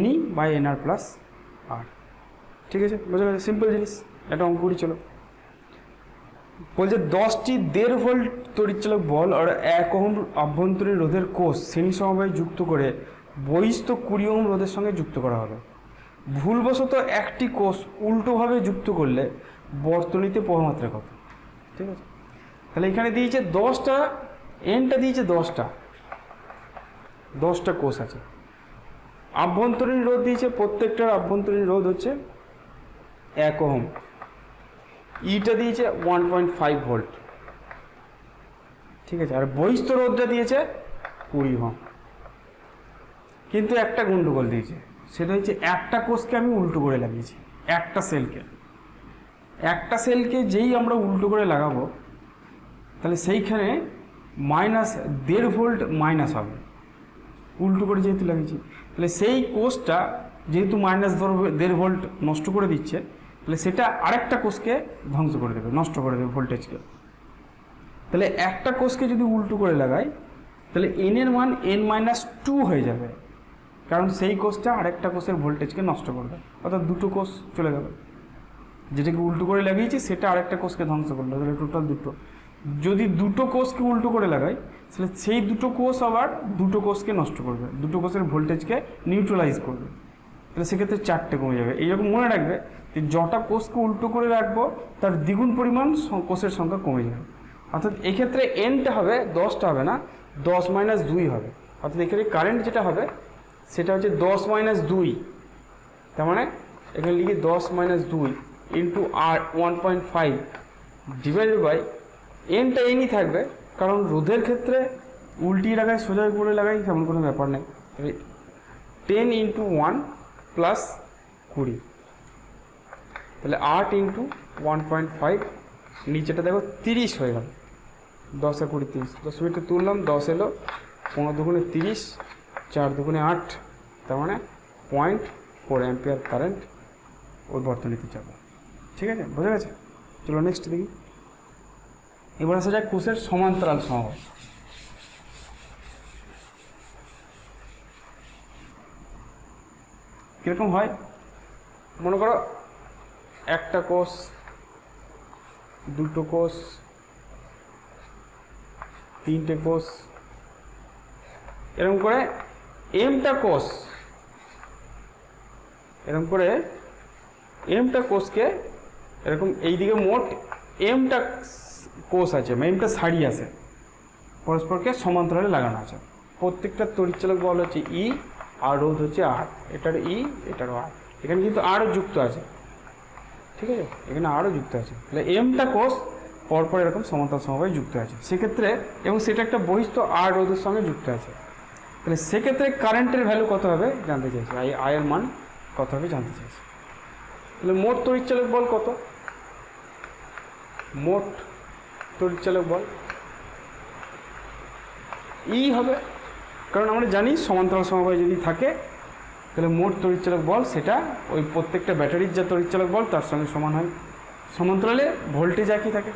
NE by NR plus R। ঠিক আছে, বোঝা গেছে? সিম্পল জিনিস, একটা অঙ্ক করি চলো। বলছে 10টি 1.5 ভোল্ট তড়িৎচালক বল আর 1 ওহম আভ্যন্তরীণ রোধের কোষ শ্রেণী সমবায় যুক্ত করে বহিস্থ 20 ওহম রোধের সঙ্গে যুক্ত করা হলো। ভুলবশত একটি কোষ উল্টোভাবে যুক্ত করলে বর্তনীতে প্রবাহমাত্রা কত? ঠিক আছে, তাহলে এখানে দিয়েছে 10টা, nটা দিয়েছে 10টা কোষ আছে। আভ্যন্তরীণ রোধ দিয়েছে, প্রত্যেকটার আভ্যন্তরীণ রোধ হচ্ছে 1 ওহম। ইটা দিয়েছে 1.5 ভোল্ট। ঠিক আছে, আর বহিস্থ রোধটা দিয়েছে 20 ওহম। কিন্তু একটা গন্ডগোল দিয়েছে, সেটা হচ্ছে একটা কোষকে আমি উল্টো করে লাগিয়েছি, একটা সেলকে যেই আমরা উল্টো করে লাগাবো তাহলে সেইখানে -1.5 ভোল্ট মাইনাস হবে, উল্টো করে যেহেতু লাগিয়েছি, তাহলে সেই কোষটা যেহেতু -1.5 ভোল্ট নষ্ট করে দিচ্ছে, তাহলে সেটা আরেকটা কোষকে ধ্বংস করে দেবে, নষ্ট করে দেবে ভোল্টেজকে। তাহলে একটা কোষকে যদি উল্টো করে লাগাই, তাহলে n এর মান n-2 হয়ে যাবে, কারণ সেই কোষটা আরেকটা কোষের ভোল্টেজকে নষ্ট করবে, অর্থাৎ দুটো কোষ চলে গেল। যেটাকে উল্টো করে লাগিয়েছি সেটা আরেকটা কোষকে ধ্বংস করলো, তাহলে টোটাল দুটো। যদি দুটো কোষকে উল্টো করে লাগাই, তাহলে সেই দুটো কোষ আবার দুটো কোষকে নষ্ট করবে, দুটো কোষের ভোল্টেজকে নিউট্রালাইজ করবে, তাহলে সেক্ষেত্রে 4টে কমে যাবে। এইরকম মনে রাখবে যে যটা কোষকে উল্টো করে রাখবো তার দ্বিগুণ পরিমাণ কোষের সংখ্যা কমে যাবে। অর্থাৎ এক্ষেত্রে এনটা হবে 10টা হবে না, 10-2 হবে। অর্থাৎ এখানে কারেন্ট যেটা হবে সেটা হচ্ছে 10-2, তার মানে এখানে লিখি 10-2 ইন্টু R1.5 ডিভাইডেড বাই এনটা এনই থাকবে, কারণ রোধের ক্ষেত্রে উল্টি লাগাই সোজা করে লাগাই তেমন কোনো ব্যাপার নেই। 10 × 1 + 20, তাহলে 8 × 1.5, নিচেটা দেখো 30 হয়ে গেল। 10 আর 20 30, 10 মিনিটে তুললাম, 10 এলো, 15 দুগুণে 30, 4 দুগুণে 8, তার মানে 0.4 অ্যাম্পিয়ার কারেন্ট ওই বর্তনীতে যাবে। ঠিক আছে, বোঝা গেছে? চলো নেক্সট দেখি। এবার আসা যাক কোষের সমান্তরাল সমবায়। কীরকম হয় মনে করো, একটা কোষ, দুটো কোষ, তিনটে কোষ, এরকম করে এমটা কোষ, এরকম করে এমটা কোষকে এরকম এইদিকে মোট এমটা কোষ আছে, এমটা সারি আছে, পরস্পরকে সমান্তরালে লাগানো আছে। প্রত্যেকটা তড়িৎচালক বল হচ্ছে ই, আর রোধ হচ্ছে আর, এটার ই, এটারও আর, এখানে কিন্তু আরও যুক্ত আছে। ঠিক আছে, এখানে আরও যুক্ত আছে, তাহলে এমটা কোষ পরপর এরকম সমান্তরাল সমবায়ে যুক্ত আছে সেক্ষেত্রে, এবং সেটা একটা বহিস্থ আর রোধের সঙ্গে যুক্ত আছে। তাহলে সেক্ষেত্রে কারেন্টের ভ্যালু কত হবে জানতে চাইছে, আয়ের মান কত হবে জানতে চাইছে। তাহলে মোট তড়িৎচালক বল কত? মোট তড়িৎচালক বল ই হবে, কারণ আমরা জানি সমান্তরাল সমবায় যদি থাকে তাহলে মোট তড়িৎচালক বল সেটা ওই প্রত্যেকটা ব্যাটারির যা তড়িৎচালক বল তার সঙ্গে সমান হয়। সমান্তরালে ভোল্টেজ একই থাকে।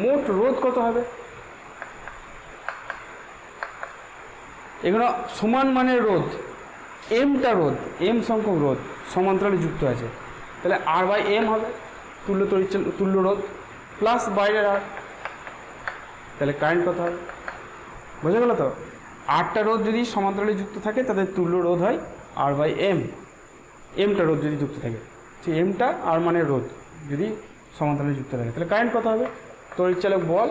মোট রোধ কত হবে? এগুলো সমান মানের রোধ, এমটা রোধ, এম সংখ্যক রোধ সমান্তরালে যুক্ত আছে, তাহলে R/M হবে তুল্য রোধ প্লাস বাইরের আর, তাহলে কারেন্ট কত হবে? বোঝা গেল তো? 8টা রোধ যদি সমান্তরালে যুক্ত থাকে তাদের তুল্য রোধ হয় R/M। এমটা রোধ যদি যুক্ত থাকে, সেই এমটা আর মানের রোধ যদি সমান্তরালে যুক্ত থাকে, তাহলে কারেন্ট কত হবে? তড়িৎচালক বল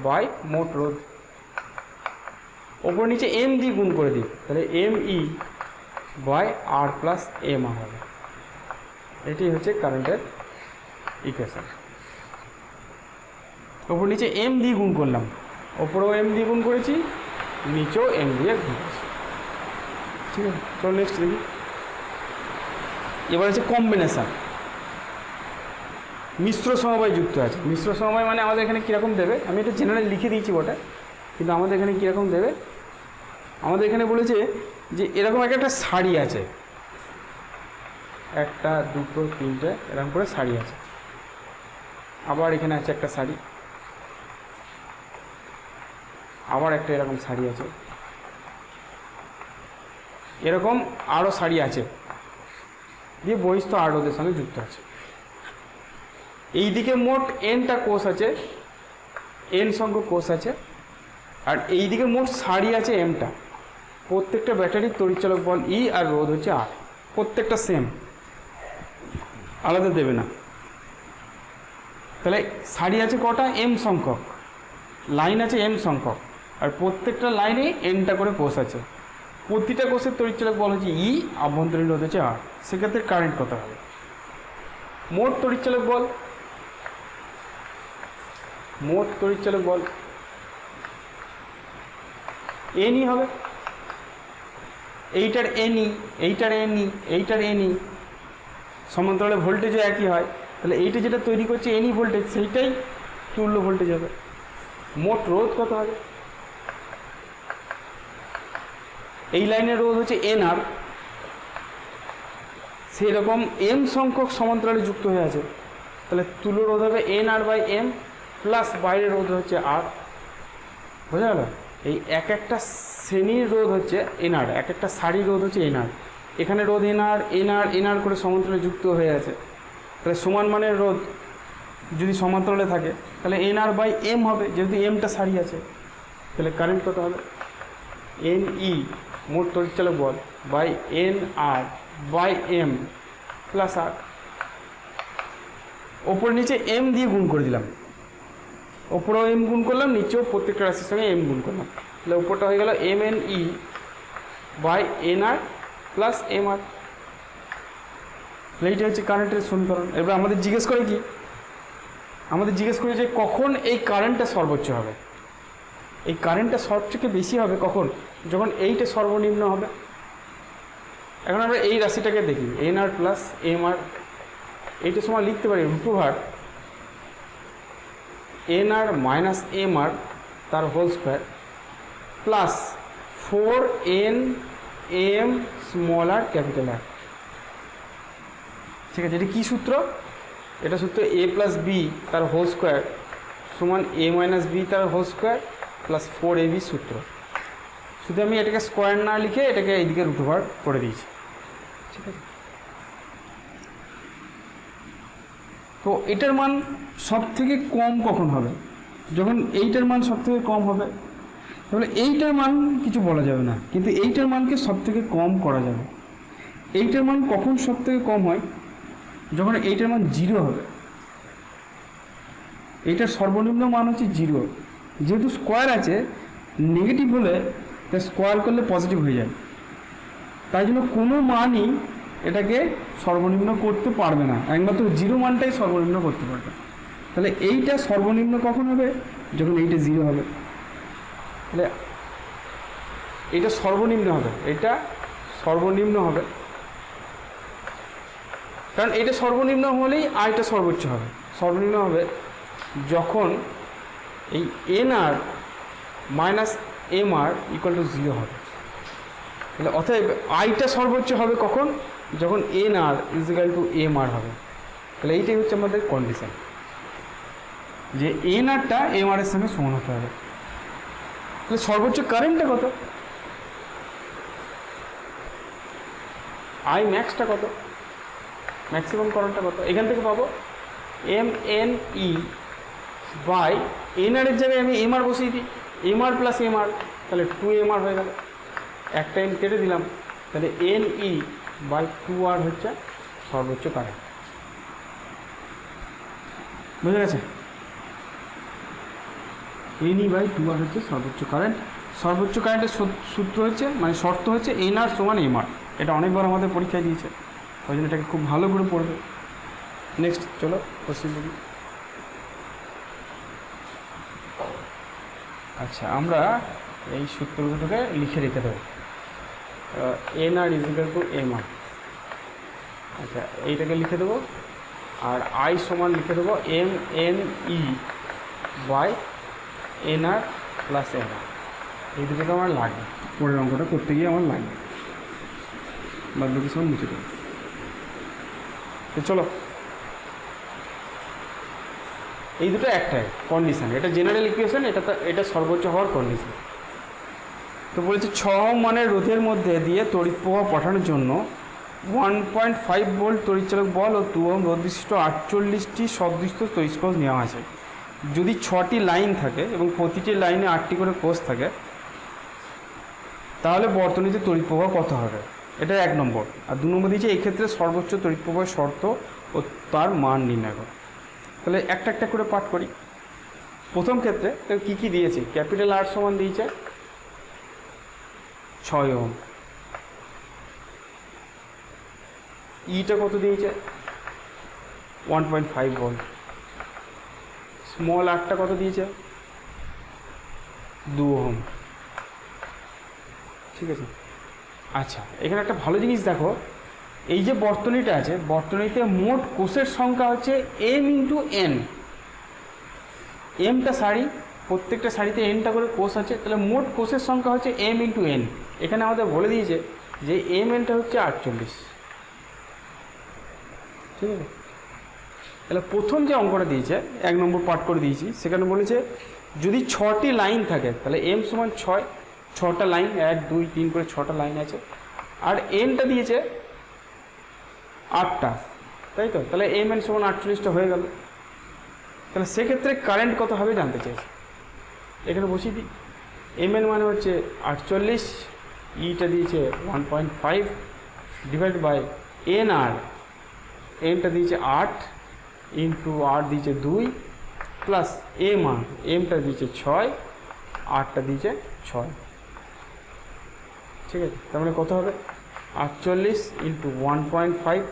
বাই মোট রোধ, ওপর নিচে এম দিয়ে গুণ করে দিই, তাহলে ME বাই R + M হবে। এটি হচ্ছে কারেন্টের ইকুয়েশন। ওপর নিচে এম দিয়ে গুণ করলাম, ওপরেও এম দিয়ে গুণ করেছি, নিচেও এম দিয়ে গুণ করেছি। ঠিক আছে, চলো নেক্সট দেখি। এবার হচ্ছে কম্বিনেশান। মিশ্র সমবায় যুক্ত আছে। মিশ্র সমবায় মানে আমাদের এখানে কীরকম দেবে, আমি এটা জেনারেল লিখে দিয়েছি বটে, কিন্তু আমাদের এখানে কীরকম দেবে, আমাদের এখানে বলেছে যে এরকম একটা সারি আছে, একটা দুটো তিনটে এরকম করে সারি আছে, আবার এখানে আছে একটা সারি, আবার একটা এরকম সারি আছে, এরকম আরও সারি আছে, দিয়ে বহিস্থ আর রোধের সঙ্গে যুক্ত আছে। এই দিকে মোট এনটা কোষ আছে, এন সংখ্যক কোষ আছে, আর এই দিকে মোট সারি আছে এমটা। প্রত্যেকটা ব্যাটারির তড়িৎচালক বল ই আর রোধ হচ্ছে আর, প্রত্যেকটা সেম, আলাদা দেবে না। তাহলে সারি আছে কটা? এম সংখ্যক, লাইন আছে এম সংখ্যক, আর প্রত্যেকটা লাইনে এনটা করে কোষ আছে। প্রতিটা কোষের তড়িৎচালক বল হচ্ছে ই, আভ্যন্তরীণ রোধ হচ্ছে আর। সেক্ষেত্রে কারেন্ট কত হবে? মোট তড়িৎচালক বল, মোট তড়িৎচালক বল এনই হবে। এইটার এনই, এইটার এনই, এইটার এনই, সমান্তরালে ভোল্টেজও একই হয়, তাহলে এইটা যেটা তৈরি করছে এনই ভোল্টেজ, সেইটাই তুল্য ভোল্টেজ হবে। মোট রোধ কত হবে? এই লাইনের রোধ হচ্ছে এন আর, সেই রকম এম সংখ্যক সমান্তরালে যুক্ত হয়ে আছে, তাহলে তুলো রোধ হবে N R by M plus বাইরের রোধ হচ্ছে আর। বোঝা গেল? এই এক একটা শ্রেণীর রোধ হচ্ছে এন আর, এক একটা সারির রোধ হচ্ছে এন আর। এখানে রোধ এন আর এন আর এন আর করে সমান্তরালে যুক্ত হয়ে আছে, তাহলে সমান মানের রোধ যদি সমান্তরালে থাকে তাহলে এন আর বাই এম হবে, যেহেতু এমটা সারি আছে। তাহলে কারেন্ট কত হবে? এন ই মোট তড়িৎচালক বল by N R by M plus R. ওপর নিচে এম দিয়ে গুণ করে দিলাম, ওপরেও এম গুণ করলাম, নিচেও প্রত্যেকটা রাশির সঙ্গে এম গুণ করলাম, তাহলে ওপরটা হয়ে গেল M N E by N R plus M R. এইটা হচ্ছে কারেন্টের সমীকরণ। এবার আমাদের জিজ্ঞেস করে কি? আমাদের জিজ্ঞেস করে যে কখন এই কারেন্টটা সর্বোচ্চ হবে। এই কারেন্টটা সবথেকে বেশি হবে কখন? যখন এইটা সর্বনিম্ন হবে। এখন আমরা এই রাশিটাকে দেখি, N R plus M R, এইটা সময় লিখতে পারি √, N R minus M R তার whole square plus 4n M small R capital R. ঠিক আছে, এটা কী সূত্র? এটা সূত্র এ প্লাস বি তার হোল স্কোয়ার সমান এ মাইনাস বি তার হোল স্কোয়ার প্লাস 4ab সূত্র। শুধু আমি এটাকে স্কোয়ার না লিখে এটাকে এইদিকে √, করে দিয়েছি। ঠিক আছে, তো এটার মান সব থেকে কম কখন হবে? যখন এইটার মান সব থেকে কম হবে। তাহলে এইটার মান কিছু বলা যাবে না, কিন্তু এইটার মানকে সব থেকে কম করা যাবে। এইটার মান কখন সব থেকে কম হয়? যখন এইটার মান 0 হবে। এইটার সর্বনিম্ন মান হচ্ছে 0, যেহেতু স্কোয়ার আছে, নেগেটিভ হলে তা স্কোয়ার করলে পজিটিভ হয়ে যায়, তাই জন্য কোনো মানই এটাকে সর্বনিম্ন করতে পারবে না, একমাত্র 0 মানটাই সর্বনিম্ন করতে পারবে। তাহলে এইটা সর্বনিম্ন কখন হবে? যখন এইটা 0 হবে। তাহলে এইটা সর্বনিম্ন হবে, এটা সর্বনিম্ন হবে, কারণ এটা সর্বনিম্ন হলেই আর এটা সর্বোচ্চ হবে। সর্বনিম্ন হবে যখন এই N R minus M R equal to 0 হবে। তাহলে অতএব আইটা সর্বোচ্চ হবে কখন? যখন N R is equal to M R হবে। তাহলে এইটাই হচ্ছে আমাদের কন্ডিশন, যে এন আরটা এম আর এর সঙ্গে সমান হতে হবে। তাহলে সর্বোচ্চ কারেন্টটা কত? আই ম্যাক্সটা কত? ম্যাক্সিমাম কারেন্টটা কত? এখান থেকে পাবো M N E by N R এর জায়গায় আমি এম আর বসিয়ে দিই, M R plus M R, তাহলে 2m আর হয়ে গেল। একটা এন কেটে দিলাম, তাহলে এন ই বাই 2r হচ্ছে সর্বোচ্চ কারেন্ট। বুঝে গেছে? এন ই বাই 2r হচ্ছে সর্বোচ্চ কারেন্ট। সর্বোচ্চ কারেন্টের সূত্র হচ্ছে, মানে শর্ত হচ্ছে এন আর সমান এম আর। এটা অনেকবার আমাদের পরীক্ষায় দিয়েছে, ওই জন্য এটাকে খুব ভালো করে পড়বে। নেক্সট চলো কোশ্চেন দেখি। আচ্ছা, আমরা এই সূত্রগুলোকে লিখে রেখে দেবো। N R is equal to M R. আচ্ছা, এইটাকে লিখে দেবো, আর আই সমান লিখে দেবো M N E by N R plus M R. এই দুটোকে আমার লাগবে, পরের অঙ্কটা করতে গিয়ে আমার লাগবে, বাদ বাকি সব মুছে দেবো। তো চলো, এই দুটো একটাই কন্ডিশন, এটা জেনারেল ইকুয়েশন, এটা সর্বোচ্চ হওয়ার কন্ডিশন। তো বলেছে 6 মানের রোধের মধ্যে দিয়ে তড়িৎ প্রবাহ পাঠানোর জন্য 1.5 ভোল্ট তড়িৎচালক বল ও 2 ওহম রোধ বিশিষ্ট 48টি সদৃশ তড়িৎ নেওয়া আছে। যদি 6টি লাইন থাকে এবং প্রতিটি লাইনে 8টি করে কোষ থাকে, তাহলে বর্তনীতে তড়িৎ প্রবাহ কত হবে? এটা 1 নম্বর। আর 2 নম্বর দিয়েছে এই ক্ষেত্রে সর্বোচ্চ তড়িৎ প্রবাহের শর্ত ও তার মান নির্ণয় করো। তাহলে একটা একটা করে পাঠ করি। প্রথম ক্ষেত্রে কী কী দিয়েছে? ক্যাপিটাল আর সমান দিয়েছে 6 ওহম, ইটা কত দিয়েছে? 1.5 ভোল্ট। স্মল আরটা কত দিয়েছে? 2 ওহম। ঠিক আছে। আচ্ছা, এখানে একটা ভালো জিনিস দেখো, এই যে বর্তনীটা আছে, বর্তনীতে মোট কোষের সংখ্যা হচ্ছে m ইন্টু n। এমটা সারি, প্রত্যেকটা সারিতে nটা করে কোষ আছে, তাহলে মোট কোষের সংখ্যা হচ্ছে m ইন্টু n। এখানে আমাদের বলে দিয়েছে যে এম এনটা হচ্ছে 48, ঠিক আছে। তাহলে প্রথম যে অঙ্কটা দিয়েছে 1 নম্বর পার্ট করে দিয়েছি, সেখানে বলেছে যদি 6টি লাইন থাকে তাহলে এম সমান 6টা লাইন, 1 2 3 করে 6টা লাইন আছে, আর এনটা দিয়েছে 8টা, তাই তো। তাহলে এম এন সমান 48টা হয়ে গেল। তাহলে সেক্ষেত্রে কারেন্ট কত হবে জানতে চাইছি, এখানে বসিয়ে দিই। এম এন মানে হচ্ছে 48, ইটা দিয়েছে 1.5 ডিভাইড বাই এন আর, এনটা দিয়েছে 8 ইন্টু আর দিয়েছে 2 প্লাস এম আর, এমটা দিয়েছে 6, আরটা দিয়েছে 6, ঠিক আছে। তার মানে কত হবে 48 ইন্টু 1.5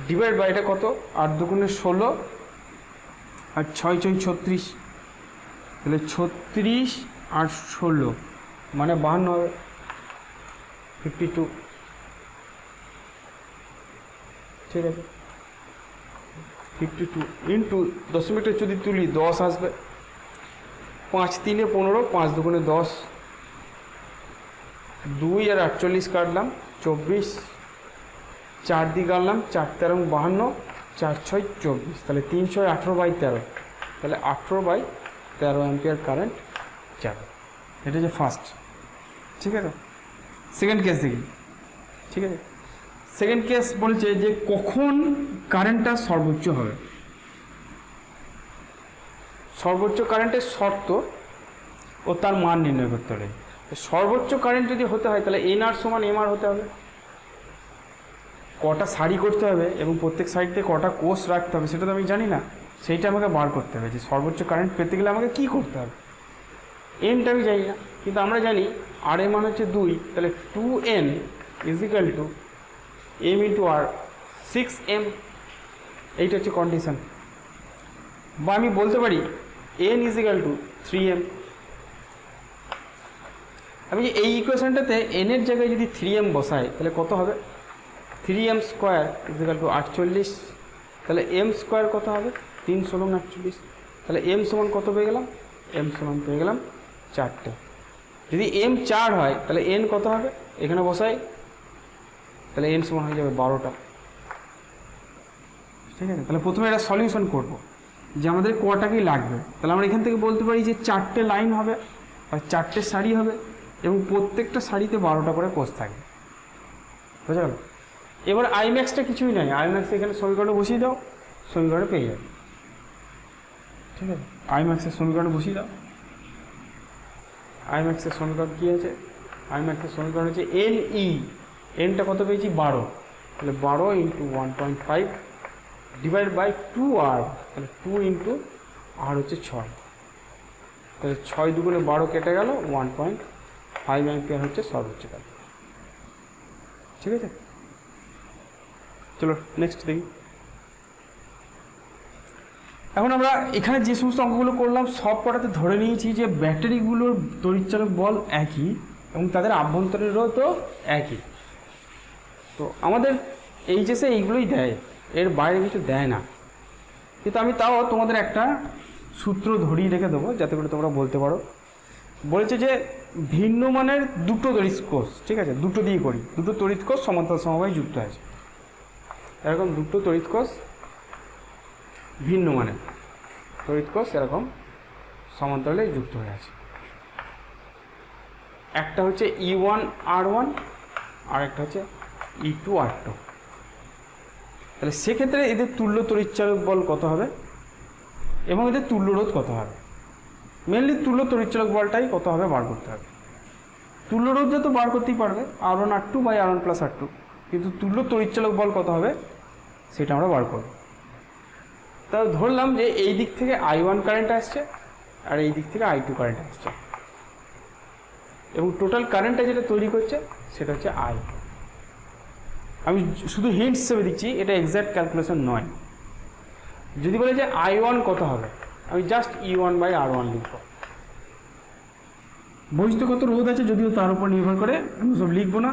ডিভাইড বাই এটা কত, 8 দুগুণে 16 আর 6 6 36, তাহলে 36 আর 16 মানে 52 হবে, 52, ঠিক আছে। 52 ইন্টু দশমিকটা যদি তুলি 10 আসবে, 5 3 15, 5 দুগুণে 10, 2 আর 48 কাটলাম 24, 4 দিয়ে কাটলাম 4 13 52, 4 6 24, তাহলে 3 6 18/13, তাহলে 18/13 অ্যাম্পিয়ার কারেন্ট যাবে। এটা যে ফার্স্ট, ঠিক আছে। সেকেন্ড কেস দেখি, ঠিক আছে। সেকেন্ড কেস বলছে যে কখন কারেন্টটা সর্বোচ্চ হবে। সর্বোচ্চ কারেন্টের শর্ত ও তার মান নির্ণয় করতে হবে। সর্বোচ্চ কারেন্ট যদি হতে হয় তাহলে এন আর সমান এম আর হতে হবে, কটা সারি করতে হবে এবং প্রত্যেক সাইডে কটা কোষ রাখতে হবে সেটা তো আমি জানি না, সেইটা আমাকে বার করতে হবে যে সর্বোচ্চ কারেন্ট পেতে গেলে আমাকে কী করতে হবে। এনটা আমি জানি না, কিন্তু আমরা জানি আর এর মান হচ্ছে 2, তাহলে 2n is equal to M into R 6m, এইটা হচ্ছে কন্ডিশন। বা আমি বলতে পারি n ইজিক্যাল টু 3m। আমি এই ইকুয়েশনটাতে n এর জায়গায় যদি 3m বসাই তাহলে কত হবে, 3m স্কোয়ার ইজিক্যাল টু 48, তাহলে m স্কোয়ার কত হবে 3 16 48, তাহলে m সমান কত পেয়ে গেলাম, m সমান পেয়ে গেলাম 4টে। যদি m 4 হয় তাহলে n কত হবে, এখানে বসাই, তাহলে n সমান হয়ে যাবে 12টা, ঠিক আছে। তাহলে প্রথমে এটা সলিউশন করব যে আমাদের কটা কি লাগবে। তাহলে আমরা এখান থেকে বলতে পারি যে 4টে লাইন হবে আর 4টে সারি হবে এবং প্রত্যেকটা সারিতে 12টা করে কোষ থাকবে, বুঝা গেল। এবার আইম্যাক্সটা কিছুই নাই, আইম্যাক্স এখানে সমীকরণে বসিয়ে দাও, সমীকরণে পেয়ে যাবে, ঠিক আছে। আইম্যাক্সের সমীকরণে বসিয়ে দাও। আইম্যাক্সের সমীকরণ কী আছে, আইম্যাক্সের সমীকরণ হচ্ছে এন ই, এনটা কত পেয়েছি 12, তাহলে 12 ইন্টু 1.5 ডিভাইড বাই 2r, তাহলে 2 ইন্টু আর হচ্ছে 6, তাহলে 6 দুগুণে 12 কেটে গেল, 1.5 অ্যাম্পিয়ার হচ্ছে সর্বোচ্চ কারেন্ট, ঠিক আছে। চলো নেক্সট দেখি। এখন আমরা এখানে যে সমস্ত অঙ্কগুলো করলাম সব কটাতে ধরে নিয়েছি যে ব্যাটারিগুলোর তড়িৎচালক বল একই এবং তাদের আভ্যন্তরের রোধও একই। তো আমাদের এইচএসে এইগুলোই দেয়, এর বাইরে কিছু দেয় না, কিন্তু আমি তাও তোমাদের একটা সূত্র ধরিয়ে রেখে দেবো যাতে করে তোমরা বলতে পারো। বলেছে যে ভিন্ন মানের দুটো তড়িৎ কোষ, ঠিক আছে, দুটো দিয়ে করি, দুটো তড়িৎ কোষ সমান্তরাল সমবায়ে যুক্ত আছে, এরকম দুটো তড়িৎ কোষ ভিন্ন মানের তড়িৎ কোষ এরকম সমান্তরালে যুক্ত হয়ে আছে। একটা হচ্ছে E1R1 আর একটা হচ্ছে E2R2। তাহলে সেক্ষেত্রে এদের তুল্য তড়িৎচালক বল কত হবে এবং এদের তুল্য রোধ কত হবে। মেনলি তুল্য তড়িৎচালক বলটাই কত হবে বার করতে হবে। তুল্য রোধ তো বার করতেই পারবে R1R2 by R1 plus R2, কিন্তু তুল্য তড়িৎচালক বল কত হবে সেটা আমরা বার করব। তাহলে ধরলাম যে এই দিক থেকে I1 কারেন্ট আসছে আর এই দিক থেকে I2 কারেন্ট আসছে এবং টোটাল কারেন্টটা যেটা তৈরি করছে সেটা হচ্ছে I। আমি শুধু হিন্ট হিসেবে দিচ্ছি, এটা এক্স্যাক্ট ক্যালকুলেশন নয়। যদি বলে যে I1 কত হবে, আমি জাস্ট E1 বাই R1 লিখব। বহিস্থ কত রোধ আছে যদিও তার উপর নির্ভর করে, আমি সব লিখবো না।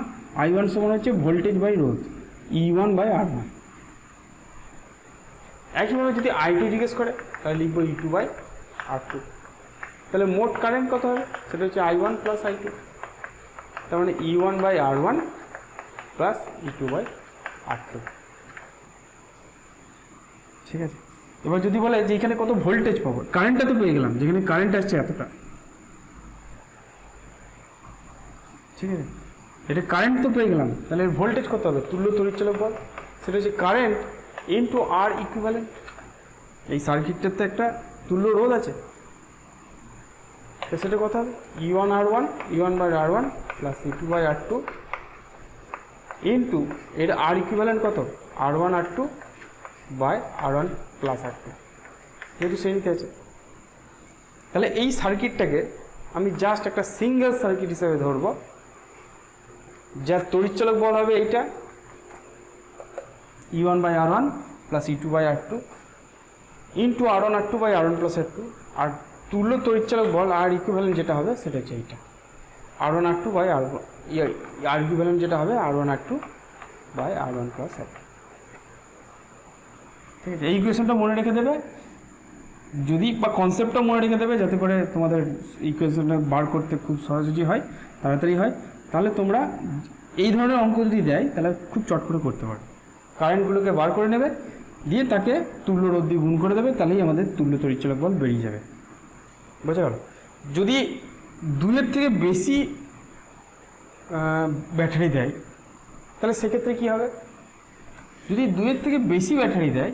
I1 সমান হচ্ছে ভোল্টেজ বাই রোধ, E1 বাই R1। একইভাবে যদি I2 জিজ্ঞেস করে তাহলে লিখবো E2 বাই R2। তাহলে মোট কারেন্ট কত হবে সেটা হচ্ছে I1 প্লাস I2। তার মানে E1 by R1 plus E2 by R2। ঠিক আছে, এবার যদি বলে যে এখানে কত ভোল্টেজ পাবো, কারেন্টটা তো পেয়ে গেলাম, যেখানে কারেন্ট আসছে এতটা। ঠিক আছে, এটা কারেন্ট তো পেয়ে গেলাম, তাহলে এর ভোল্টেজ কত হবে, তুল্য তড়িৎচালক বল, সেটা হচ্ছে কারেন্ট ইনটু আর ইকুইভ্যালেন্ট। এই সার্কিটটার তো একটা তুল্য রোধ আছে, তো সেটা কত হবে, E1 R1 E1 by R1 plus E2 by R2 into এর আর ইকুইভ্যালেন্ট কত, R1 R2 by R1 plus R2, যেহেতু শ্রেণীতে আছে। তাহলে এই সার্কিটটাকে আমি জাস্ট একটা সিঙ্গেল সার্কিট হিসেবে ধরবো, যার তড়িৎচালক বল হবে এইটা E1 by R1 plus E2 by R2 into R1 R2 by R1 plus R2, আর তুল্য তড়িৎচালক বল আর ইকুইভ্যালেন্ট যেটা হবে সেটা হচ্ছে এইটা R1 R2 by R1, R equivalent যেটা হবে R1 R2 by R1 plus R2। ঠিক আছে, এই ইকুয়েশনটা মনে রেখে দেবে, যদি বা কনসেপ্টটা মনে রেখে দেবে, যাতে করে তোমাদের ইকুয়েশনটা বার করতে খুব সহজই হয়, তাড়াতাড়ি হয়। তাহলে তোমরা এই ধরনের অঙ্ক যদি দেয় তাহলে খুব চট করে করতে পারবে। কারেন্টগুলোকে বার করে নেবে, দিয়ে তাকে তুল্য রোধ দিয়ে গুণ করে দেবে, তাহলেই আমাদের তুল্য তড়িৎচালক বল বেরিয়ে যাবে। বোঝা গেল? যদি 2-এর থেকে বেশি ব্যাটারি দেয় তাহলে সেক্ষেত্রে কী হবে, যদি 2-এর থেকে বেশি ব্যাটারি দেয়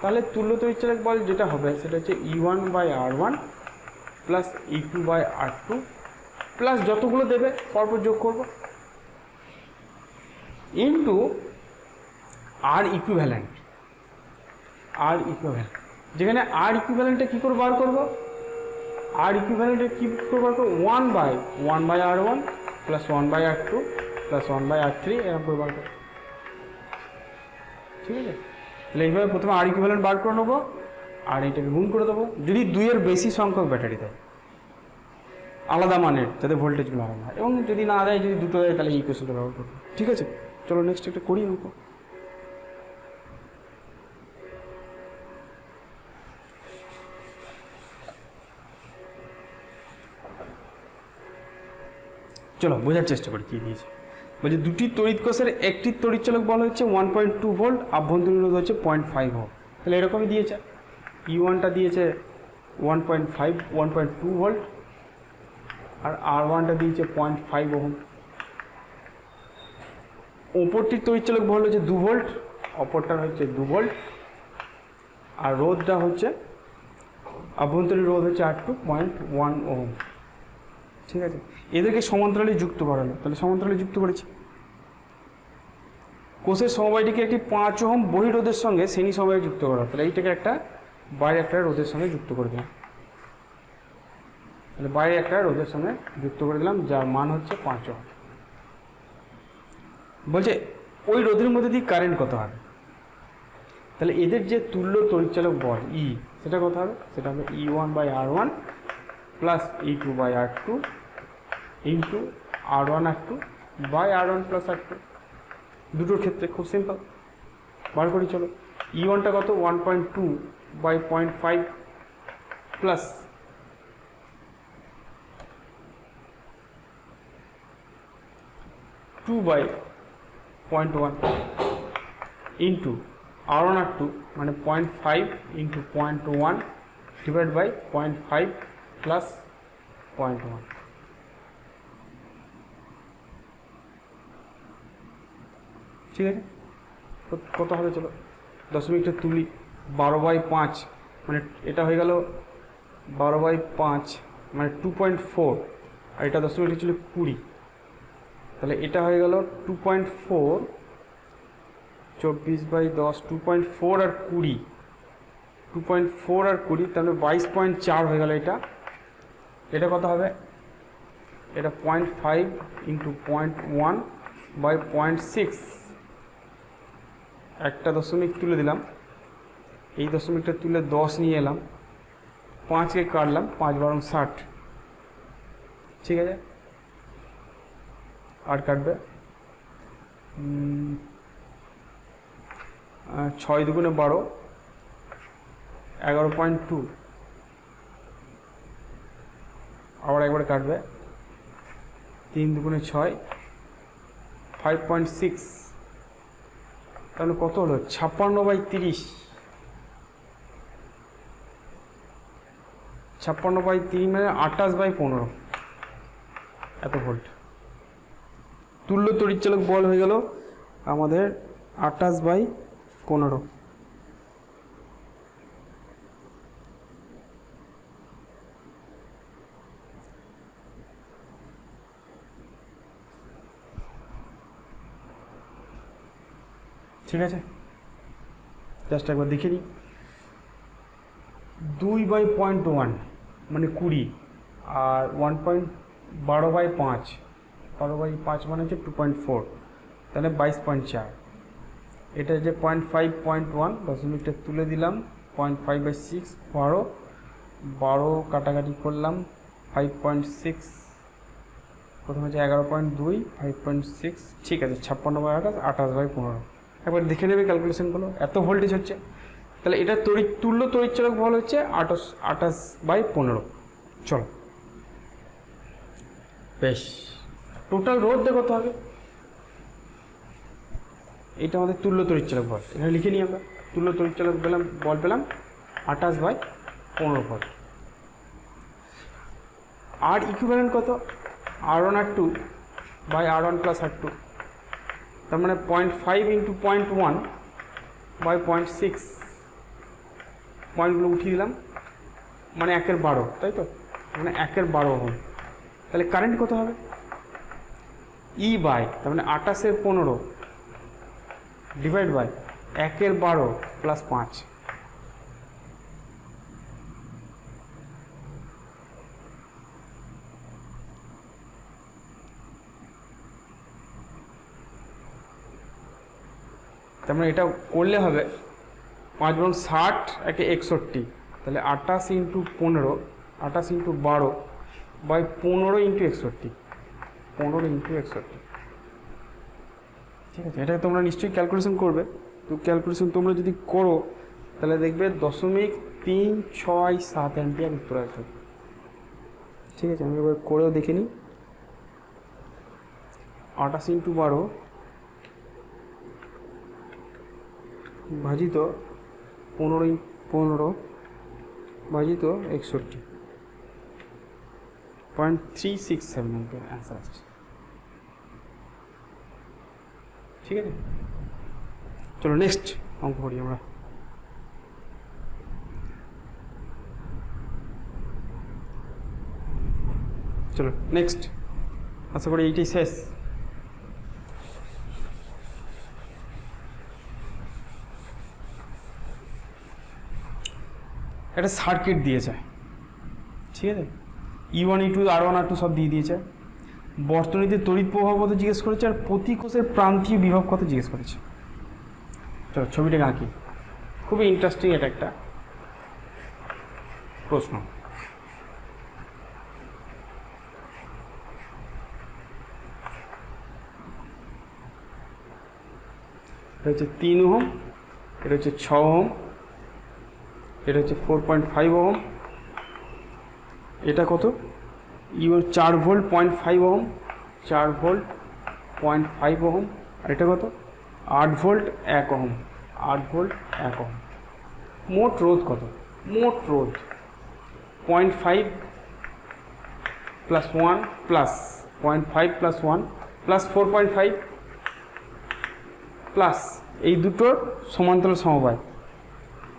তাহলে তুল্য তড়িৎচালক বল যেটা হবে সেটা হচ্ছে E1 by R1 plus E2 by R2 plus যতগুলো দেবে পরপর যোগ করব ইন্টু আর ইকুইভ্যালেন্ট। আর ইকুইভ্যালেন্ট, যেখানে আর ইকুইভ্যালেন্টটা কী করে বার করবো, আর ইকুইভ্যালেন্টে কী করে বার করবো, 1 by R1 plus 1 by R2 plus 1 by R3 এরকম করে বার করবো। ঠিক আছে, তাহলে এইভাবে প্রথমে আর ইকুইভ্যালেন্ট বার করে নেবো আর এইটাকে গুণ করে দেবো, যদি 2-এর বেশি সংখ্যক ব্যাটারি দেয় আলাদা মানের, যাতে ভোল্টেজগুলো আলাদা হয়, এবং যদি না দেয়, যদি দুটো দেয় তাহলে এই ইকুয়েশনটা ব্যবহার করবো। ঠিক আছে, চলো নেক্সট একটা করি অঙ্ক। চলো বোঝার চেষ্টা করি কী দিয়েছে। বলছে দুটি তড়িৎ কোষের একটি তড়িৎচালক বল হচ্ছে 1.2 ভোল্ট, আভ্যন্তরীণ রোধ হচ্ছে 0.5 ওহম। তাহলে এরকমই দিয়েছে, E1টা দিয়েছে 1.2 ভোল্ট আর R1টা দিয়েছে 0.5 ওহম। ওপরটির তড়িৎচালক বল হচ্ছে 2 ভোল্ট, অপরটার হচ্ছে 2 ভোল্ট, আর রোধটা হচ্ছে আভ্যন্তরীণ রোধ হচ্ছে R2 0.1 ওহম। ঠিক আছে, এদেরকে সমান্তরালে যুক্ত করালো, তাহলে সমান্তরালে যুক্ত করেছি। কোষের সমবায়টিকে একটি 5 ওহম বহিরোধের সঙ্গে শ্রেণী সমবায়ে যুক্ত করা, তাহলে এইটাকে একটা বাইরে একটা রোধের সঙ্গে যুক্ত করে দিলাম, তাহলে বাইরে একটা রোধের সঙ্গে যুক্ত করে দিলাম, যার মান হচ্ছে 5 ওহম। বলছে ওই রোধের মধ্যে দিয়ে কারেন্ট কত হবে, তাহলে এদের যে তুল্য তড়িৎচালক বল E, সেটা কত হবে, সেটা হবে E1 by R1 plus E2 by R2 into R1 R2 by R1 plus R2। দুটোর ক্ষেত্রে খুব সিম্পল, বার করি চলো। E1টা কত, 1.2 by 0.5 plus two by 0.1 into R1 R2 মানে 0.5 ইন্টু 0.1 ডিভাইড বাই 0.5 প্লাস 0.1। ঠিক আছে, কত হবে চলো দশমিকটা তুলি, 12/5 মানে এটা হয়ে গেল 12/5 মানে 2.4, আর এটা দশমিকটা ছিল 20, তাহলে এটা হয়ে গেল 2.4, 24/10, 2.4 আর 20, 2.4 আর 20, তাহলে 22.4 হয়ে গেল এটা। এটা কত হবে, এটা 0.5 ইন্টু 0.1 বাই 0.6, একটা দশমিক তুলে দিলাম, এই দশমিকটা তুলে 10 নিয়ে এলাম, 5কে কাটলাম, 5 × 60। ঠিক আছে, আর কাটবে 6 × 2 = 12, 11.2, আবার একবার কাটবে 3 দুগুণে 6, 5.6, তাহলে কত হলো? 56/30, 56/3 মানে 28/15 এত ভোল্ট। তুল্য তড়িৎচালক বল হয়ে গেল আমাদের 28/15। ঠিক আছে, জাস্ট একবার দেখে নিই। 2/0.1 মানে 20, আর 1.12/5, 12/5 মানে হচ্ছে 2.4, তাহলে 22.4। এটা যে 0.5.1 দশমিকটা তুলে দিলাম, 0.5/6, 12 কাটাকাটি করলাম, 5.6 প্রথমে হচ্ছে 11.2, 5.6, ঠিক আছে, 56/28, 28/15। একবার দেখে নেবে ক্যালকুলেশনগুলো, এত ভোল্টেজ হচ্ছে। তাহলে এটা তুল্য তড়িৎচালক বল হচ্ছে 28/15। চলো, বেশ, টোটাল রোধ কত হবে? এটা আমাদের তুল্য তড়িৎচালক বল, এখানে লিখে নিই আমরা। তুল্য তড়িৎচালক বল পেলাম 28/15 ভোল্ট। আর ইকুইভ্যালেন্ট কত? R1 R2 by R1 plus R2, তার মানে 0.5 ইন্টু 0.1 বাই 0.6, পয়েন্টগুলো উঠিয়ে দিলাম, মানে 1/12, তাই তো, মানে 1/12 ওহম। তাহলে কারেন্ট কত হবে? ই বাই, তার মানে 28/15 ডিভাইড বাই 1/12 প্লাস 5। তার মানে এটা করলে হবে 5 × 60 একে 61, তাহলে 28 into 15, 28 into 12 by 15 into 61, 15 into 61। ঠিক আছে, এটা তোমরা নিশ্চয়ই ক্যালকুলেশন করবে। তো ক্যালকুলেশন তোমরা যদি করো তাহলে দেখবে 0.367 অ্যাম্পিয়ার উত্তর আসবে। ঠিক আছে, আমি এবার করেও দেখে নিই। 28 ইন্টু 12 ভাজিত 15 ভাজিত 61, 0.367 অ্যাম্পিয়ার অ্যান্সার আসছে। ঠিক আছে, চলো নেক্সট অঙ্ক করি আমরা। চলো নেক্সট, আশা করি এইটাই শেষ। একটা সার্কিট দিয়েছে, ঠিক আছে, E1 E2 R1 R2 সব দিয়ে দিয়েছে। বর্তনীতে তড়িৎ প্রবাহ কত জিজ্ঞেস করেছে, আর প্রতি কোষের প্রান্তীয় বিভব কত জিজ্ঞেস করেছে। চলো ছবিটাকে আঁকি, খুবই ইন্টারেস্টিং এটা একটা প্রশ্ন। এটা হচ্ছে 3 ওহম, এটা হচ্ছে 6 ওহম, এটা হচ্ছে 4.5 ওহম, এটা কত? 4 ভোল্ট 0.5 ওহম, 4 ভোল্ট 0.5 ওহম, আর এটা কত? 8 ভোল্ট 1 ওহম, 8 ভোল্ট 1 ওহম। মোট রোধ কত? মোট রোধ 0.5 plus 1 plus 0.5 plus 1 plus 4.5 plus এই দুটোর সমান্তরাল সমবায়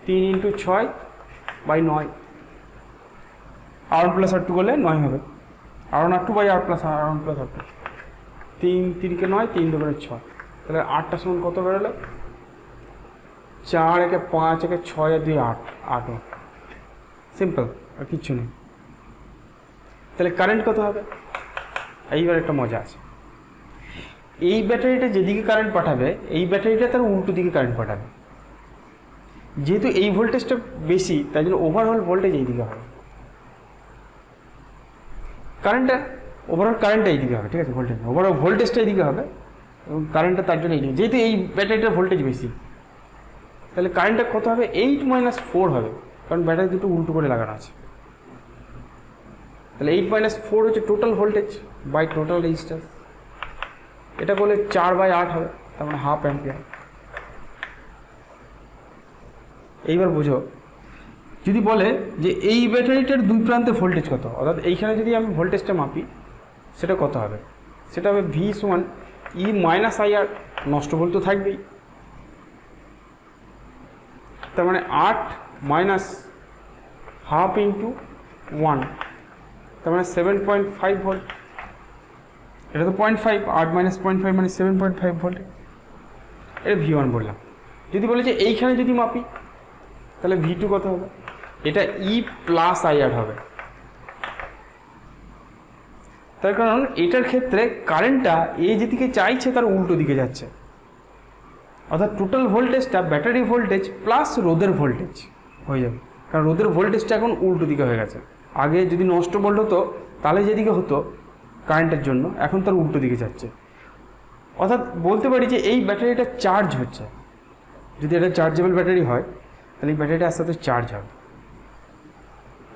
3 ইন্টু 6/9। R1 প্লাস R2 করলে 9 হবে, R1 R2 by R plus R1 plus R2, 3 3কে 9, 3 2 6, তাহলে 8টা সমান কত বেরোলো? 4 একে 5 একে 6 আর 2 8, 8 ওহম। সিম্পল, আর কিচ্ছু নেই। তাহলে কারেন্ট কত হবে? এইবার একটা মজা আছে, এই ব্যাটারিটা যেদিকে কারেন্ট পাঠাবে এই ব্যাটারিটা তার উল্টো দিকে কারেন্ট পাঠাবে। যেহেতু এই ভোল্টেজটা বেশি তাই জন্য ওভারঅল ভোল্টেজ এই দিকে হবে, ওভারঅল কারেন্টটা এই দিকে হবে। ঠিক আছে, ভোল্টেজ ওভারঅল ভোল্টেজটা এই দিকে হবে এবং কারেন্টটা তার জন্য এই দিকে, যেহেতু এই ব্যাটারিটার ভোল্টেজ বেশি, তাহলে কারেন্টটা কত হবে? 8 - 4 হবে, কারণ ব্যাটারি দুটো উল্টো করে লাগানো আছে। তাহলে 8 - 4 হচ্ছে total voltage by total resistance. এটা করলে 4/8 হবে, তার মানে হাফ অ্যাম্পিয়ার। এইবার বোঝো, যদি বলে যে এই ব্যাটারিটার দুই প্রান্তে ভোল্টেজ কত, অর্থাৎ এইখানে যদি আমি ভোল্টেজটা মাপি সেটা কত হবে, সেটা হবে V = E - IR, নষ্ট ভোল্ট তো থাকবেই, তার মানে 8 মাইনাস হাফ ইন্টু 1, তার মানে 7.5 ভোল্ট। এটা তো 0.5, 8 - 0.5 মানে 7.5 ভোল্ট। এটা V1 বললাম। যদি বলে যে এইখানে যদি মাপি তাহলে V2 কত হবে, এটা E + IR হবে। তার কারণ এটার ক্ষেত্রে কারেন্টটা এই যেদিকে চাইছে তার উল্টো দিকে যাচ্ছে, অর্থাৎ টোটাল ভোল্টেজটা ব্যাটারি ভোল্টেজ প্লাস রোদের ভোল্টেজ হয়ে যাবে, কারণ রোদের ভোল্টেজটা এখন উল্টো দিকে হয়ে গেছে। আগে যদি নষ্ট ভোল্ট হতো তাহলে যেদিকে হতো কারেন্টের জন্য, এখন তার উল্টো দিকে যাচ্ছে। অর্থাৎ বলতে পারি যে এই ব্যাটারিটা চার্জ হচ্ছে। যদি এটা চার্জেবল ব্যাটারি হয় তাহলে এই ব্যাটারিটা আস্তে আস্তে চার্জ হবে,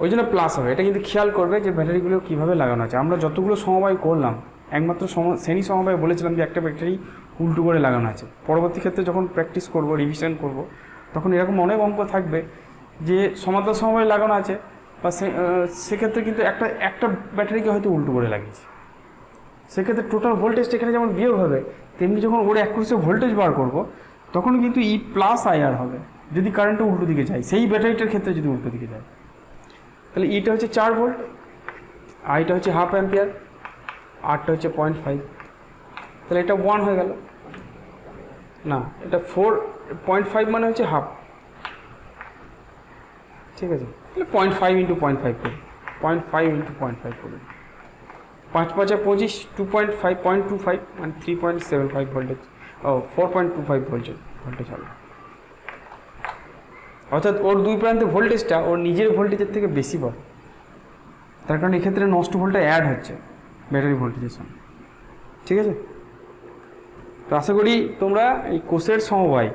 ওই জন্য প্লাস হবে। এটা কিন্তু খেয়াল করবে যে ব্যাটারিগুলো কীভাবে লাগানো আছে। আমরা যতগুলো সমবায় করলাম একমাত্র শ্রেণী সমবায় বলেছিলাম যে একটা ব্যাটারি উল্টো করে লাগানো আছে। পরবর্তী ক্ষেত্রে যখন প্র্যাকটিস করব, রিভিশন করব, তখন এরকম অনেক অঙ্ক থাকবে যে সমান্তরাল সমবায় লাগানো আছে, বা সেক্ষেত্রে কিন্তু একটা ব্যাটারিকে হয়তো উল্টো করে লাগিয়েছে। সেক্ষেত্রে টোটাল ভোল্টেজটা এখানে যেমন বিয়োগ হবে, তেমনি যখন ওর অ্যাক্রোসে ভোল্টেজ বার করব তখন কিন্তু E + IR হবে, যদি কারেন্টটা উল্টো দিকে যায়। সেই ব্যাটারিটার ক্ষেত্রে যদি উল্টো দিকে যায় তাহলে Eটা হচ্ছে 4 ভোল্ট, Iটা হচ্ছে হাফ অ্যাম্পিয়ার, Rটা হচ্ছে 0.5, তাহলে এটা 1 হয়ে গেল না, এটা 4.5 মানে হচ্ছে হাফ, ঠিক আছে। তাহলে 0.5 × 0.5 করুন, 0.5 × 0.5 করুন, 5 × 5 = 25, 2.5 0.25 মানে 3.75 ভোল্টেজ, 4.25 ভোল্টেজ হবে। অর্থাৎ ওর দুই প্রান্তে ভোল্টেজটা ওর নিজের ভোল্টেজের থেকে বেশি বড়, তার কারণ এক্ষেত্রে নষ্ট ভোল্টটা অ্যাড হচ্ছে ব্যাটারি ভোল্টেজের সঙ্গে, ঠিক আছে। তো আশা করি তোমরা এই কোষের সমবায়,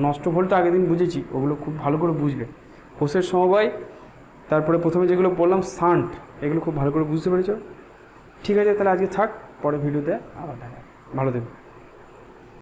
নষ্ট ভোল্ট আগের দিন বুঝেছি, ওগুলো খুব ভালো করে বুঝবে। কোষের সমবায়, তারপরে প্রথমে যেগুলো বললাম শান্ট, এগুলো খুব ভালো করে বুঝতে পেরেছ। ঠিক আছে, তাহলে আজকে থাক, পরে ভিডিওতে আবার দেখা। ভালো থেকো।